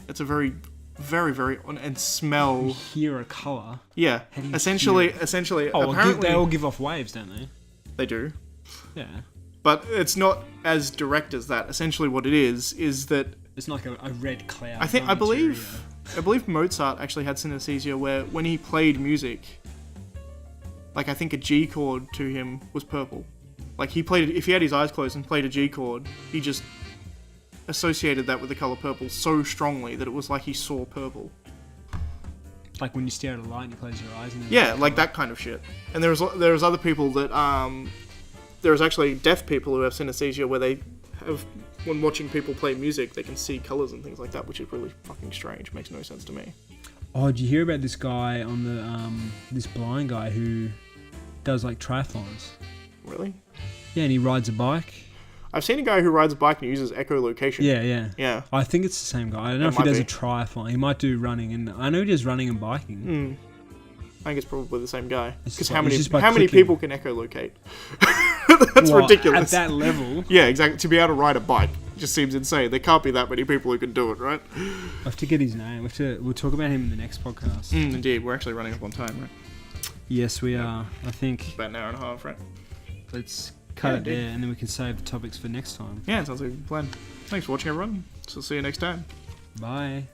It's a very, very, very and smell. You hear a color. Yeah, essentially. Oh, apparently they all give off waves, don't they? They do. Yeah. But it's not as direct as that. Essentially, what it is that it's like a red cloud. I believe Mozart actually had synesthesia where when he played music, I think a G chord to him was purple. Like if he had his eyes closed and played a G chord, he just associated that with the color purple so strongly that it was like he saw purple. Like when you stare at a light and you close your eyes. And Yeah, like that kind of shit. And there's other people that there's actually deaf people who have synesthesia where they have, when watching people play music, they can see colors and things like that, which is really fucking strange. Makes no sense to me. Oh, did you hear about this guy on the this blind guy who does like triathlons? Really? Yeah, and he rides a bike. I've seen a guy who rides a bike and uses echolocation. Yeah. I think it's the same guy. I don't know if he does a triathlon. He might do running, and I know he does running and biking. I think it's probably the same guy. Because how clicking. many people can echolocate? That's ridiculous. At that level. Yeah, exactly. To be able to ride a bike just seems insane. There can't be that many people who can do it, right? I have to get his name. We'll talk about him in the next podcast. Indeed, we're actually running up on time, right? Yes, we are. I think about an hour and a half, right? Let's cut it there, and then we can save the topics for next time. Yeah, it sounds like a good plan. Thanks for watching, everyone. So see you next time. Bye.